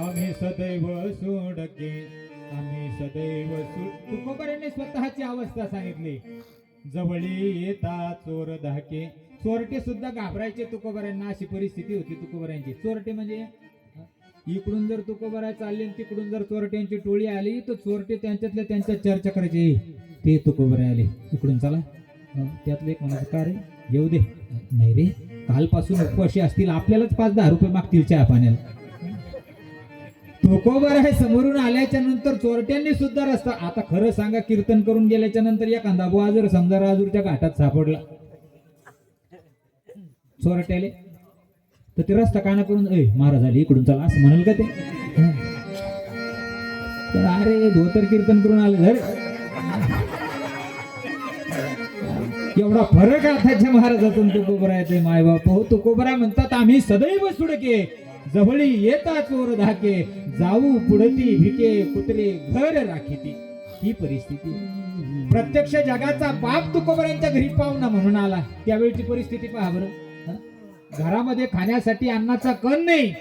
आम्ही सदैव सोडके, आम्ही सदैव तुकोबरांनी स्वतःची अवस्था सांगितली. जवळी येता चोर धाके. चोरटे सुद्धा घाबरायचे तुकोबरांना, अशी परिस्थिती होती तुकोबरांची. चोरटे म्हणजे इकडून जर तुकोबरा चालले आणि तिकडून जर चोरट्यांची टोळी आली तर चोरटे त्यांच्यातल्या त्यांच्यात चर्चा करायचे, ते तुकोबरे आले इकडून चला. त्यातलं एक म्हणायचं, का रे येऊ दे. नाही रे, कालपासून उपवाशी असतील, आपल्यालाच 5-10 रुपये मागतील चहा पाण्याला. तुकोबर आहे समोरून आल्याच्या नंतर चोरट्यांनी सुद्धा रस्ता. आता खरं सांगा, कीर्तन करून गेल्याच्या नंतर एखादा बुवा जर समजा राजूरच्या घाटात सापडला चोरट्याले, तर ते रस्ता काना करून महाराज आले इकडून चला असं म्हणाल का ते? तर अरे धोतर कीर्तन करून आलं घर. एवढा फरक आताच्या महाराजातून तुकोबरा येते. माय बाप हो, तुकोबरा म्हणतात, आम्ही सदैव सुडके, जवळी येता चोर धाके, जाऊ पुढती भिके, कुत्रे घर राखीती. ही परिस्थिती प्रत्यक्ष जगाचा बाप तुकोबरांच्या घरी पाहुणा म्हणून आला. त्यावेळची परिस्थिती पहा बरं. घरामध्ये खाण्यासाठी अन्नाचा कण नाही.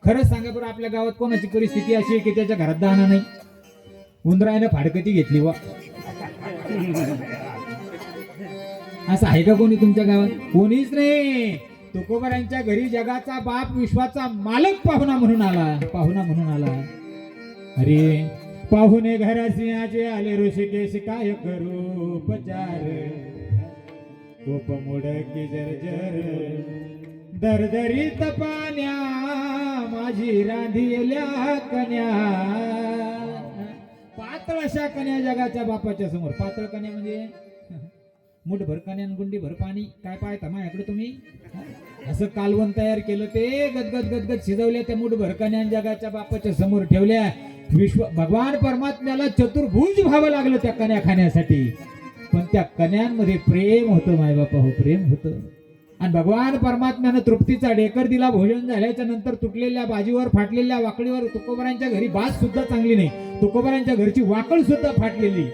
खरं सांगा बरं, आपल्या गावात कोणाची परिस्थिती अशी आहे की त्याच्या घरात दाणा नाही? उंदरायनं फाडकती घेतली वा, असं आहे का कोणी तुमच्या गावात? कोणीच नाही. तुकोबरांच्या घरी जगाचा बाप, विश्वाचा मालक पाहुणा म्हणून आला, पाहुणा म्हणून आला. अरे पाहुणे घरा सिंहाचे आले, ऋषिकेश काय करू उपचार. कोप मोडकी जर्जर दरदरीत पाण्या, माझी रांधिलेल्या कन्या. पातळ अशा कन्या जगाच्या बापाच्या समोर. पातळ कन्या म्हणजे मुठभर कन्या आणि गुंडीभर पाणी. काय पाहता माझ्याकडे तुम्ही? असं कालवण तयार केलं, ते गदगद गदगद शिजवल्या, त्या मुठभर कन्या जगाच्या बापाच्या समोर ठेवल्या. भगवान परमात्म्याला चतुर्भुज व्हावं लागलं त्या कन्या खाण्यासाठी. पण त्या कन्यांमध्ये प्रेम होतं माय बापा हो, प्रेम होतं. आणि भगवान परमात्म्यानं तृप्तीचा डेकर दिला. भोजन झाल्याच्या नंतर तुटलेल्या बाजीवर, फाटलेल्या वाकळीवर. तुकोबरांच्या घरी बाज सुद्धा चांगली नाही, तुकोबरांच्या घरची वाकळ सुद्धा फाटलेली.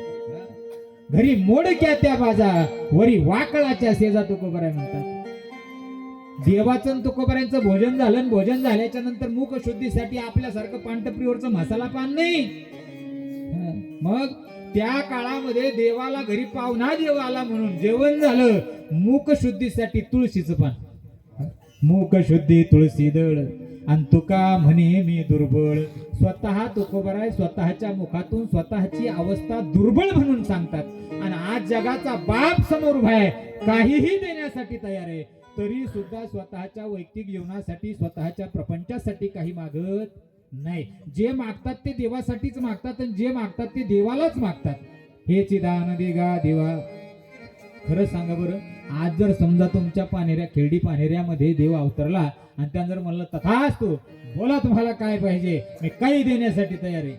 घरी मोडक्या त्या बाजा, वरी वाकळाच्या शेजा तुकोबराय म्हणतात. देवाचं तुकोबरांचं भोजन झालं, आणि भोजन झाल्याच्या नंतर मुख शुद्धीसाठी आपल्यासारखं पांढरप्रिवरचं मसाला पान नाही. मग त्या काळामध्ये देवाला घरी पाहुणा देव आला म्हणून जेवण झालं. मुख शुद्धीसाठी तुळशीचं पान, मुख शुद्धी तुळशी दळ. आणि तुका म्हणे मी दुर्बळ. स्वतः तुकोबराय स्वतःच्या मुखातून स्वतःची अवस्था दुर्बळ म्हणून सांगतात. आणि आज जगाचा बाप समोर उभा आहे, काहीही देण्यासाठी तयार आहे, तरी सुद्धा स्वतःच्या वैयक्तिक जीवनासाठी, स्वतःच्या प्रपंचासाठी काही मागत नाही, जे मागतात ते देवासाठीच मागतात आणि जे मागतात ते देवालाच मागतात. हे चिदान दिगा देवा. खरं सांगा बरं, आज जर समजा तुमच्या पानेऱ्या खेळडी पानेऱ्यामध्ये देव अवतरला आणि त्यानं जर म्हणलं तथास्तु, बोला तुम्हाला काय पाहिजे, मी काही देण्यासाठी तयार आहे.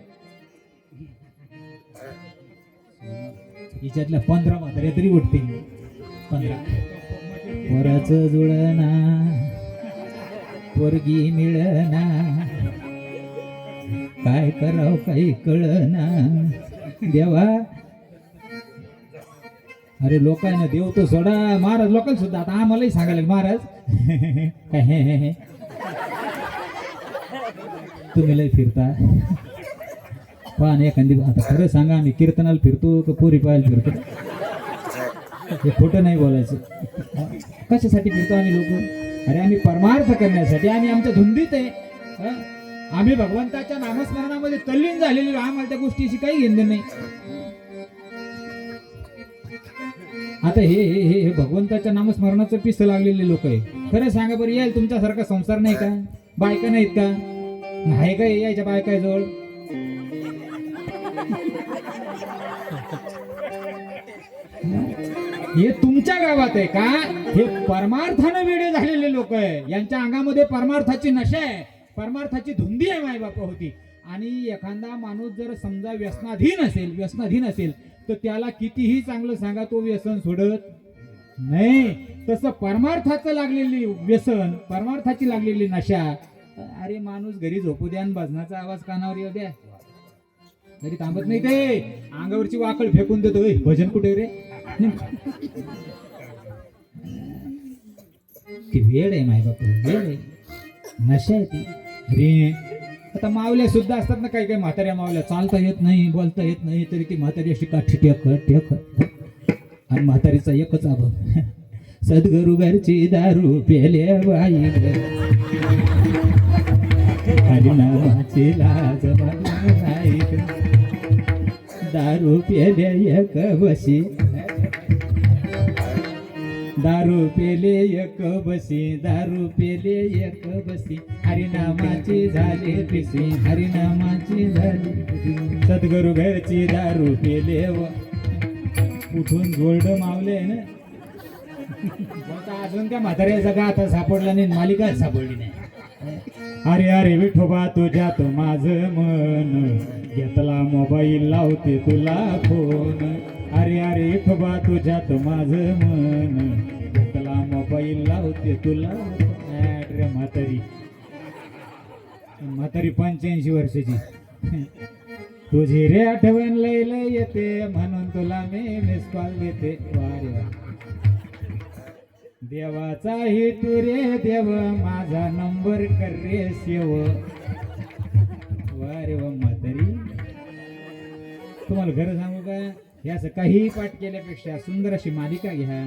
हिच्यातल्या 15 म्हाताऱ्या तरी उठतील. 15 वरच जुळना पोरगी मिळना, काय करावं काही कळना देवा. अरे लोकांना देव तो सोडा, महाराज लोकांना सुद्धा आता आम्हालाही सांगायला महाराज तुम्ही लय फिरता. पण एखादी आता खरं सांगा, आम्ही कीर्तनाला फिरतो का पोरी पाहायला फिरतो? हे खोटं नाही बोलायचं. कशासाठी फिरतो आम्ही लोक? अरे आम्ही परमार्थ करण्यासाठी, आम्ही आमच्या धुंदीत आहे. आम्ही भगवंताच्या नामस्मरणामध्ये तल्लीन झालेली, आम्हाला त्या गोष्टीशी काही घेणं नाही. आता हे हे हे भगवंताच्या नामस्मरणाचं पिस लागलेले लोक आहे. खरं सांगा बरं, यायला तुमच्यासारखा संसार नाही का? बायका नाहीत का? आहे का यायच्या बायका जवळ? हे तुमच्या गावात आहे का? हे परमार्थानं वेडे झालेले लोक आहे. यांच्या अंगामध्ये परमार्थाची नशा आहे, परमार्थाची धुंदी आहे माय बापा होती. आणि एखादा माणूस जर समजा व्यसनाधीन असेल तर त्याला कितीही चांगलं सांगा, तो व्यसन सोडत नाही. तसं परमार्थाचं लागलेली व्यसन, परमार्थाची लागलेली नशा. अरे माणूस घरी झोपू द्या आणि भजनाचा आवाज कानावर येऊ द्या, घरी थांबत नाही. ते अंगावरची वाकळ फेकून देतो, भजन कुठे रे? ती वेळ आहे माय बापू, वेळ आहे, नशा आहे ती. अरे आता मावल्या सुद्धा असतात ना, काही काही म्हाताऱ्या मावल्या, चालता येत नाही, बोलता येत नाही, तरी ती म्हातारी अशी काठी टेक आणि म्हातारीचा एकच आभाव, सद्गुरु घरची दारू पेल्या बाई, हरिनामाची लाज नाही, दारू पेल्या एक बशी, दारू पेले एक बसी, दारू पेले एक बसी, हरिनामाची झाली पिसी, हरिनामाची झाली. सद्गुरु घरची दारू पेले व उठून गोल्ड मावले ना. अजून त्या म्हाताऱ्याचा गाथा सापडला नाही, मालिका सापडली नाही. अरे अरे विठोबा तुझ्यात माझं मन, घेतला मोबाईल लावते तुला फोन. अरे अरे विठोबा तुझ्यात माझं मन, घेतला मोबाईल लावते तुला. अरे म्हातारी 85 वर्षाची. तुझी रे आठवण लय लय येते, म्हणून तुला मी मिस कॉल देते. वारे वा, देवाचा ही तू रे देव, माझा नंबर कर रे सेव. वारे वा म्हातारी. तुम्हाला खरं सांगू का, याचं काही पाठ केल्यापेक्षा सुंदर अशी मालिका घ्या,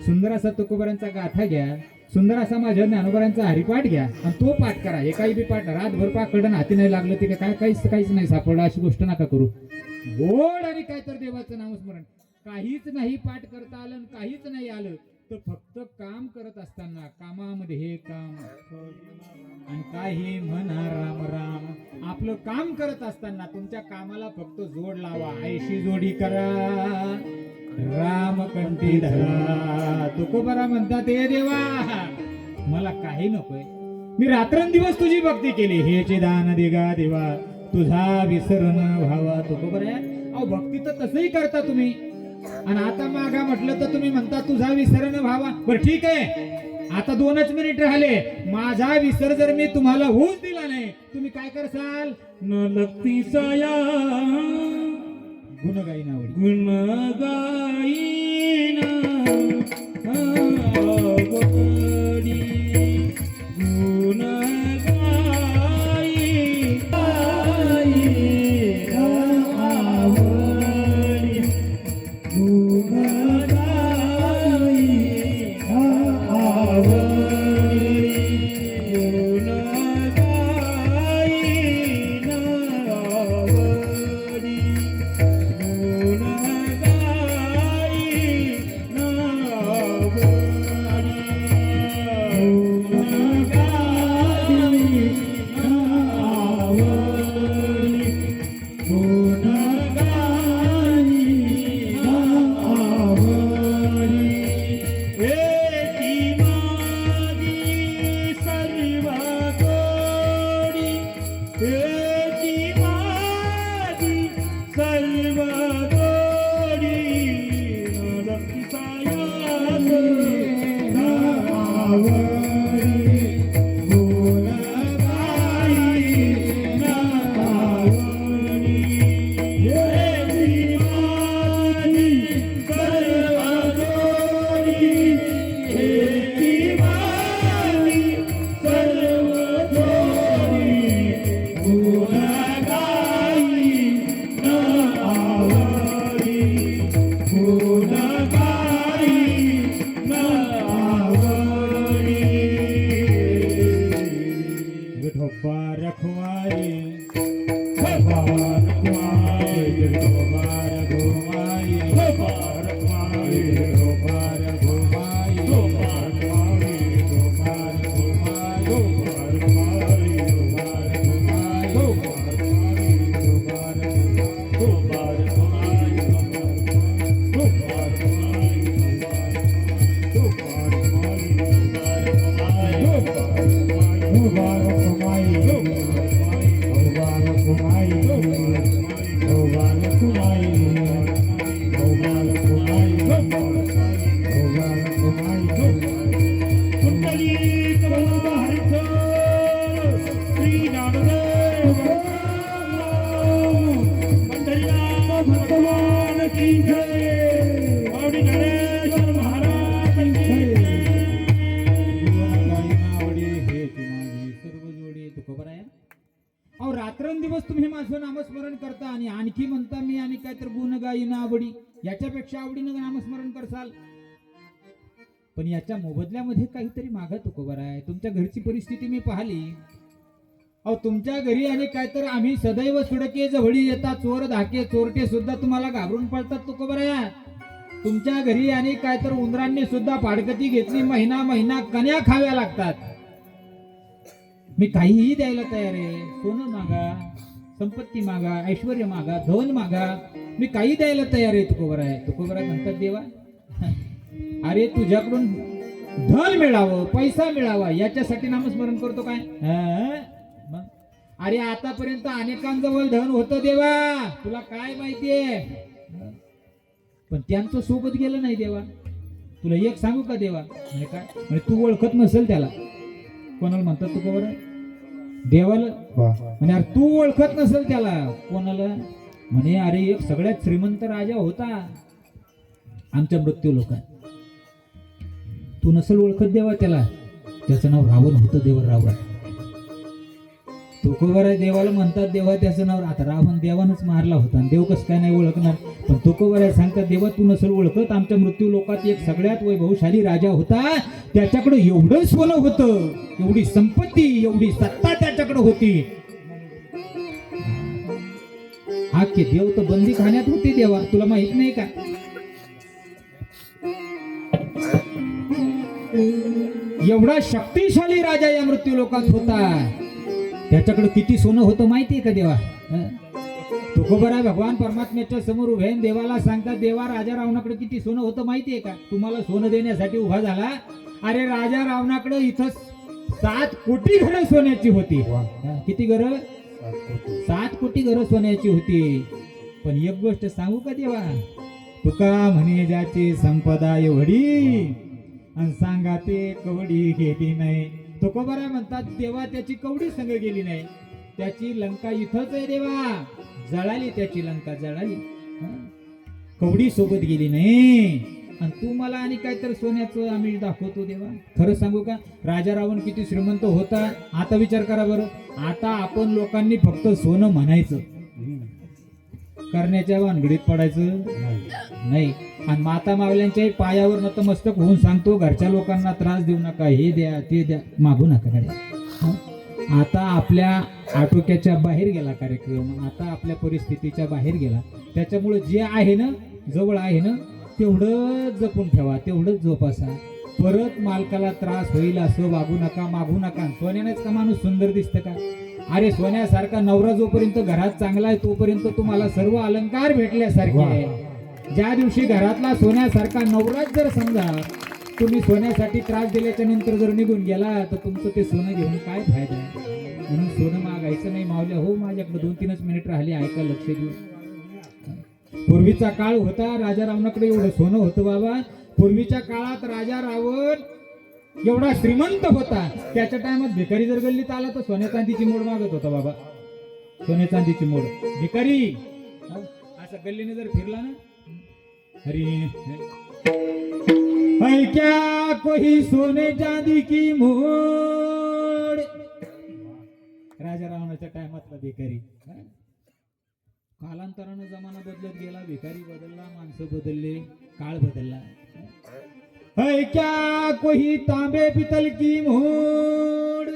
सुंदर असा तुकोबारांचा गाथा घ्या, सुंदर असा माझ्या ज्ञानोबारांचा हरिपाठ घ्या आणि तो पाठ करा. हे काही बी पाठ रातभर पाकडन हाती नाही लागलं ते काय काहीच नाही सापडलं, अशी गोष्ट नका करू. गोड आणि काय तर देवाचं नामस्मरण. काहीच नाही पाठ करता आलं, काहीच नाही आलं तर फक्त काम करत असताना, कामामध्ये हे काम आणि काही म्हणा राम राम. आपलं काम करत असताना तुमच्या कामाला फक्त जोड लावा. ऐशी जोडी करा, राम कंठी धरा. तुकोबारा म्हणतात, हे देवा मला काही नकोय, मी रात्रंदिवस तुझी भक्ती केली, हे चिदान दिगा देवा, तुझा विसरण व्हावा. तुकोबारा अहो भक्ती तर तसंही करता तुम्ही, आणि आता मागा म्हटलं तर तुम्ही म्हणता तुझा विसरण व्हावा. बरं ठीक आहे, आता 2च मिनिट राहिले. माझा विसर जर मी तुम्हाला होऊच दिला नाही, तुम्ही काय करसाल? न लगती साया गुण गाईन आवडी, गुण गाईन आवडी, गुण दिवस तुम्ही माझं नामस्मरण करता आणि आणखी म्हणता मी आणि काय तर गुण गाईन आवडी, याच्यापेक्षा आवडीनं नामस्मरण करसाल, पण याच्या मोबदल्यामध्ये काहीतरी मागत तुकोबर आहे. तुमच्या घरची परिस्थिती मी पाहिली. अहो तुमच्या घरी आणि काय तर आम्ही सदैव सुडके जवळी येतात, चोर धाके चोरटे सुद्धा तुम्हाला घाबरून पडतात तुकोबर आहे. तुमच्या घरी आणि काय तर उंदरांनी सुद्धा पाडकती घेतली, महिना महिना कन्या खाव्या लागतात. मी काहीही द्यायला तयार आहे. सोनं मागा, संपत्ती मागा, ऐश्वर्य मागा, धन मागा, मी काही द्यायला तयार आहे तुकोबर आहे. तुकोबर आहे म्हणतात देवा, अरे तुझ्याकडून धन मिळावं, पैसा मिळावा याच्यासाठी नामस्मरण करतो काय? मग अरे आतापर्यंत अनेकांजवळ धन होतं देवा, तुला काय माहितीये, पण त्यांचं सोबत गेलं नाही देवा. तुला एक सांगू का देवा, म्हणजे काय म्हणजे तू ओळखत नसेल त्याला. कोणाला म्हणतात तू बरं? देवाला. म्हणजे अरे तू ओळखत नसेल त्याला. कोणाला? म्हणे अरे एक सगळ्यात श्रीमंत राजा होता आमच्या मृत्यू लोकात. तू नसेल ओळखत देवा त्याला. त्याचं नाव रावण होतं. देवा रावण. तुकोबर आहे देवाला म्हणतात देवा त्याचं नाव. आता रावण देवानच मारला होता, देव कसं काय नाही ओळखणार. पण तुकोबर आहे सांगतात देवा तू नसेल ओळखत, आमच्या मृत्यू लोकात एक सगळ्यात वैभवशाली राजा होता. त्याच्याकडे एवढं सोनं होतं, एवढी संपत्ती, एवढी सत्ता त्याच्याकडे होती. हा के देव तर बंदी खाण्यात होते देवा, तुला माहित नाही का? एवढा शक्तिशाली राजा या मृत्यू लोकात होता. त्याच्याकडे किती सोनं होतं माहितीये का देवा? तुकोबर आहे भगवान परमात्म्याच्या समोर उभे देवाला सांगतात देवा राजा रावणाकडे किती सोनं होतं माहितीये का? तुम्हाला सोनं देण्यासाठी उभा झाला. अरे राजा रावणाकडे इथं 7 कोटी घरं सोन्याची होती. किती घरं? 7 कोटी घरं सोन्याची होती. पण एक गोष्ट सांगू का देवा, तुका म्हणे ज्याची संपदा एवढी आणि सांगा ते कवडी घेतली नाही. तुकोबर आहे म्हणतात देवा त्याची कवडी संग गेली नाही, त्याची लंका इथंच आहे देवा. जळाली त्याची लंका, जळाली. कवडी सोबत गेली नाही. आणि तू मला आणि काहीतरी सोन्याचं आम्ही दाखवतो देवा. खरं सांगू का राजा रावण किती श्रीमंत होता. आता विचार करा बरं. आता आपण लोकांनी फक्त सोनं म्हणायचं, करण्याच्या भानगडीत पडायचं नाही. आणि माता मावल्यांच्या पायावर नतमस्तक होऊन सांगतो घरच्या लोकांना त्रास देऊ नका, हे द्या ते द्या, मागू नका. आता आपल्या आटोक्याच्या बाहेर गेला कार्यक्रम, आता आपल्या परिस्थितीच्या बाहेर गेला. त्याच्यामुळे जे आहे ना, जवळ आहे ना, तेवढं जपून ठेवा, तेवढंच जोपासा. परत मालकाला त्रास होईल असं वागू नका, मागू नका. सोन्यानेच का माणूस सुंदर दिसतं का? अरे सोन्यासारखा नवरा जोपर्यंत घरात चांगला आहे तोपर्यंत तुम्हाला सर्व अलंकार भेटल्यासारखे आहे. ज्या दिवशी घरातला सोन्यासारखा नवराच जर समजा तुम्ही सोन्यासाठी त्रास दिल्याच्या नंतर जर निघून गेला तर तुमचं ते सोनं घेऊन काय फायदा आहे? म्हणून सोनं मागायचं नाही मावल्या हो. माझ्याकडे 2-3 मिनिट राहिली, ऐका, लक्ष देऊ. पूर्वीचा काळ होता, राजा रावणाकडे एवढं सोनं होतं बाबा. पूर्वीच्या काळात राजा रावण एवढा श्रीमंत होता. त्याच्या टायमात भिकारी जर गल्लीत आला तर सोन्या चांदीची मोड मागत होता बाबा. सोन्या चांदीची मोड. भिकारी असं गल्लीने जर फिरला ना, अरे क्या कोई सोने चांदी की मोड. राजा रावणाच्या टायमातला भिकारी. कालांतरानं जमाना बदलत गेला, भिकारी बदलला, माणसं बदलले, काळ बदलला. है क्या कोई तांबे पितल की मोड.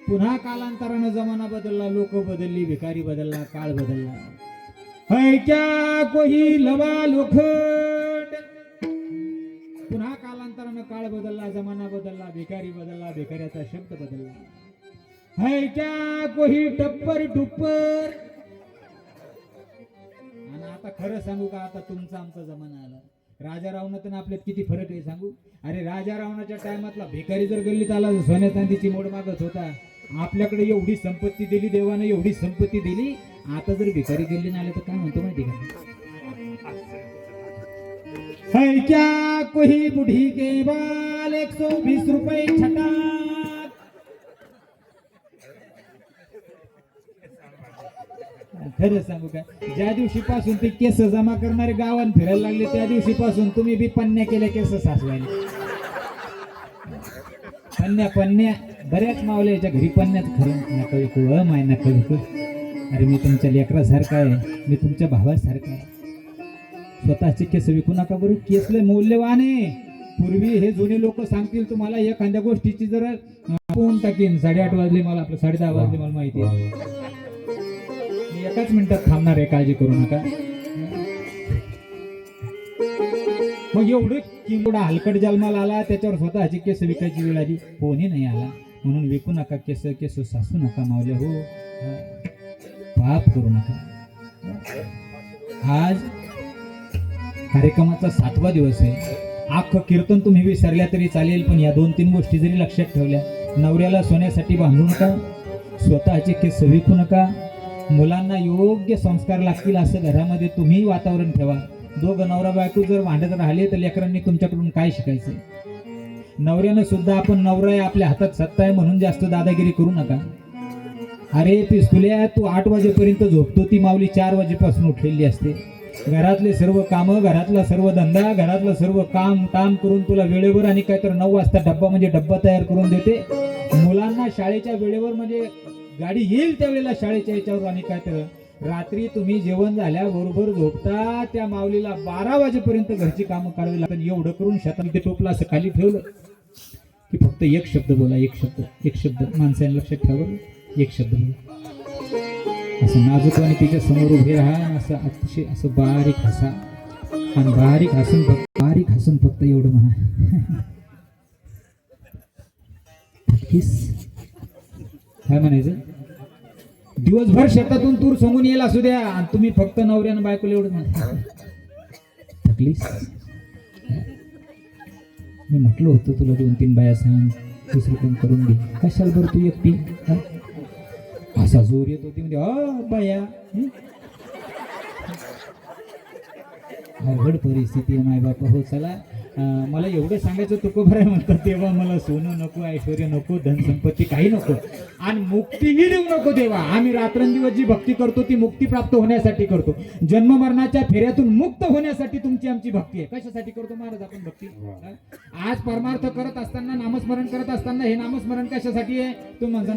पुन्हा कालांतरानं जमाना बदलला, लोक बदलली, भिकारी बदलला, काळ बदलला. है क्या कोई लवा लोखंड. पुन्हा कालांतरानं काळ बदलला, जमाना बदलला, भिकारी बदलला, भिकाऱ्याचा शब्द बदलला. है क्या कोई टप्पर टुप्पर. आणि आता खरं सांगू का, आता तुमचा आमचा जमाना आला. राजा रावणात आपल्यात किती फरक आहे सांगू. अरे राजा रावणाच्या टायमातला भिकारी जर गल्लीत आला सोन्या चांदीची मोड मागत होता. आपल्याकडे एवढी संपत्ती दिली देवाने, एवढी संपत्ती दिली. आता जर भिकारी गल्ली आले तर काय म्हणतो माहिती का? है क्या कोई बुढ़ी के बाल 120 रुपये छटा. खरं सांगू का, ज्या दिवशी पासून ते केस जमा करणारे गावात फिरायला लागले त्या दिवशी पासून तुम्ही बी पन्न्या केल्या केस साचवायला. पन्न्या बऱ्याच मावल्या याच्या घरी पन्न्यात खरं नका विकू माय नका विकू. अरे मी तुमच्या लेकरासारखा आहे, मी तुमच्या भावासारखा आहे. स्वतःचे केस विकू नका बरं, केस लय मौल्यवान आहे. पूर्वी हे जुने लोक सांगतील तुम्हाला एखाद्या गोष्टीची जर पाहून टाकीन. 8:30 वाजले मला, आपलं 10:30 वाजले मला माहिती आहे. मी एकाच मिनिटात थांबणार आहे, काळजी करू नका. मग एवढं किंबडा हलकट जन्माला आला, त्याच्यावर स्वतःची केस विकायची वेळ आली, कोणी नाही आला. म्हणून विकू नका केस, केस सासू नका मावल्या हो, पाप करू नका. आज कार्यक्रमाचा 7वा दिवस आहे. अख्खं कीर्तन तुम्ही विसरल्या तरी चालेल, पण या 2-3 गोष्टी जरी लक्षात ठेवल्या. नवऱ्याला सोन्यासाठी बांधू नका, स्वतःचे केस विकू नका, मुलांना योग्य संस्कार लागतील असं घरामध्ये तुम्ही वातावरण ठेवा. दोघं नवरा बायको जर भांडत राहिले तर लेकरांनी तुमच्याकडून काय शिकायचं. नवऱ्यानं सुद्धा आपण नवरा आहे, आपल्या हातात सत्ता आहे म्हणून जास्त दादागिरी करू नका. अरे पिस्तुल्या, तू 8 वाजेपर्यंत झोपतो, ती माऊली 4 वाजेपासून उठलेली असते. घरातले सर्व कामं, घरातला सर्व धंदा, घरातलं सर्व काम करून तुला वेळेवर आणि काय तर 9 वाजता डब्बा म्हणजे डब्बा तयार करून देते. मुलांना शाळेच्या वेळेवर म्हणजे गाडी येईल त्यावेळेला शाळेच्या याच्यावर आणि काय तर रात्री तुम्ही जेवण झाल्याबरोबर झोपता. त्या माऊलीला 12 वाजेपर्यंत घरची कामं करावी लागतात. एवढं करून शेतात ते टोपला असं खाली ठेवलं की फक्त एक शब्द बोला, एक शब्द माणसाने लक्षात ठेवा, एक शब्द बोला. असं नाजूकपणे तिच्या समोर उभे राहा, असं अतिशय असं बारीक हसा आणि बारीक हसून फक्त एवढं म्हणा, काय म्हणायचं. दिवसभर शेतातून तूर सांगून येईल असू द्या आणि तुम्ही फक्त नवऱ्यानं बायकोला एवढं म्हणा, थकलीस. मी म्हटलं होतं तुला 2-3 बाया सांग, दुसरी पण करून घे, कशाला बरं तू एकटी. असा जोर येत होती म्हणजे बाया, अवघड परिस्थिती आहे माय बापा. हो चला, मला एवढं सांगायचं तुकोबराय म्हणतात तेव्हा मला सोनं नको, ऐश्वर्य नको, धनसंपत्ती काही नको आणि मुक्तीही देऊ नको देवा. आम्ही रात्रंदिवस जी भक्ती करतो ती मुक्ती प्राप्त होण्यासाठी करतो. जन्म मरणाच्या फेऱ्यातून मुक्त होण्यासाठी तुमची आमची भक्ती आहे. कशासाठी करतो महाराज आपण भक्ती. आज परमार्थ करत असताना, नामस्मरण करत असताना, हे नामस्मरण कशासाठी आहे तुम्ही म्हणता.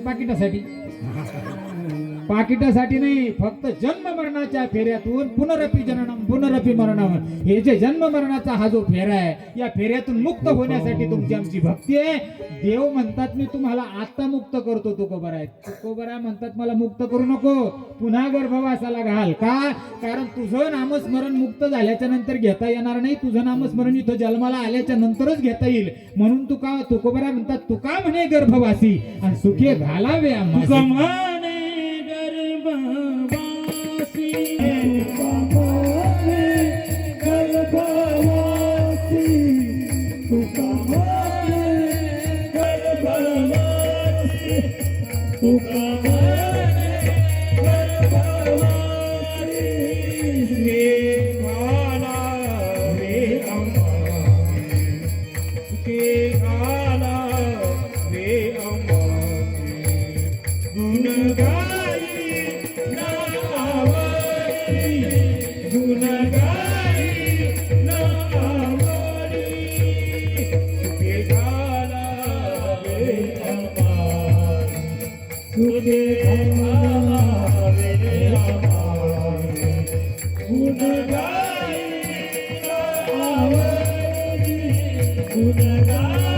पाकिटासाठी नाही, फक्त जन्म मरणाच्या फेऱ्यातून पुनरपी जननम पुनरपी मरणम, हे जे जन्म मरणाचा हा जो फेरा आहे, या फेऱ्यातून मुक्त होण्यासाठी तुमची आमची भक्ती आहे. देव म्हणतात मी तुम्हाला आता मुक्त करतो. तुकोबराय म्हणतात मला मुक्त करू नको, पुन्हा गर्भवासाला घाल. का? कारण तुझं नामस्मरण मुक्त झाल्याच्या नंतर घेता येणार नाही. तुझं नामस्मरण इथं जन्माला आल्याच्या नंतरच घेता येईल. म्हणून तुकोबराय म्हणतात तुका म्हणे गर्भवासी आणि सुखे घालावे आम्हा. Good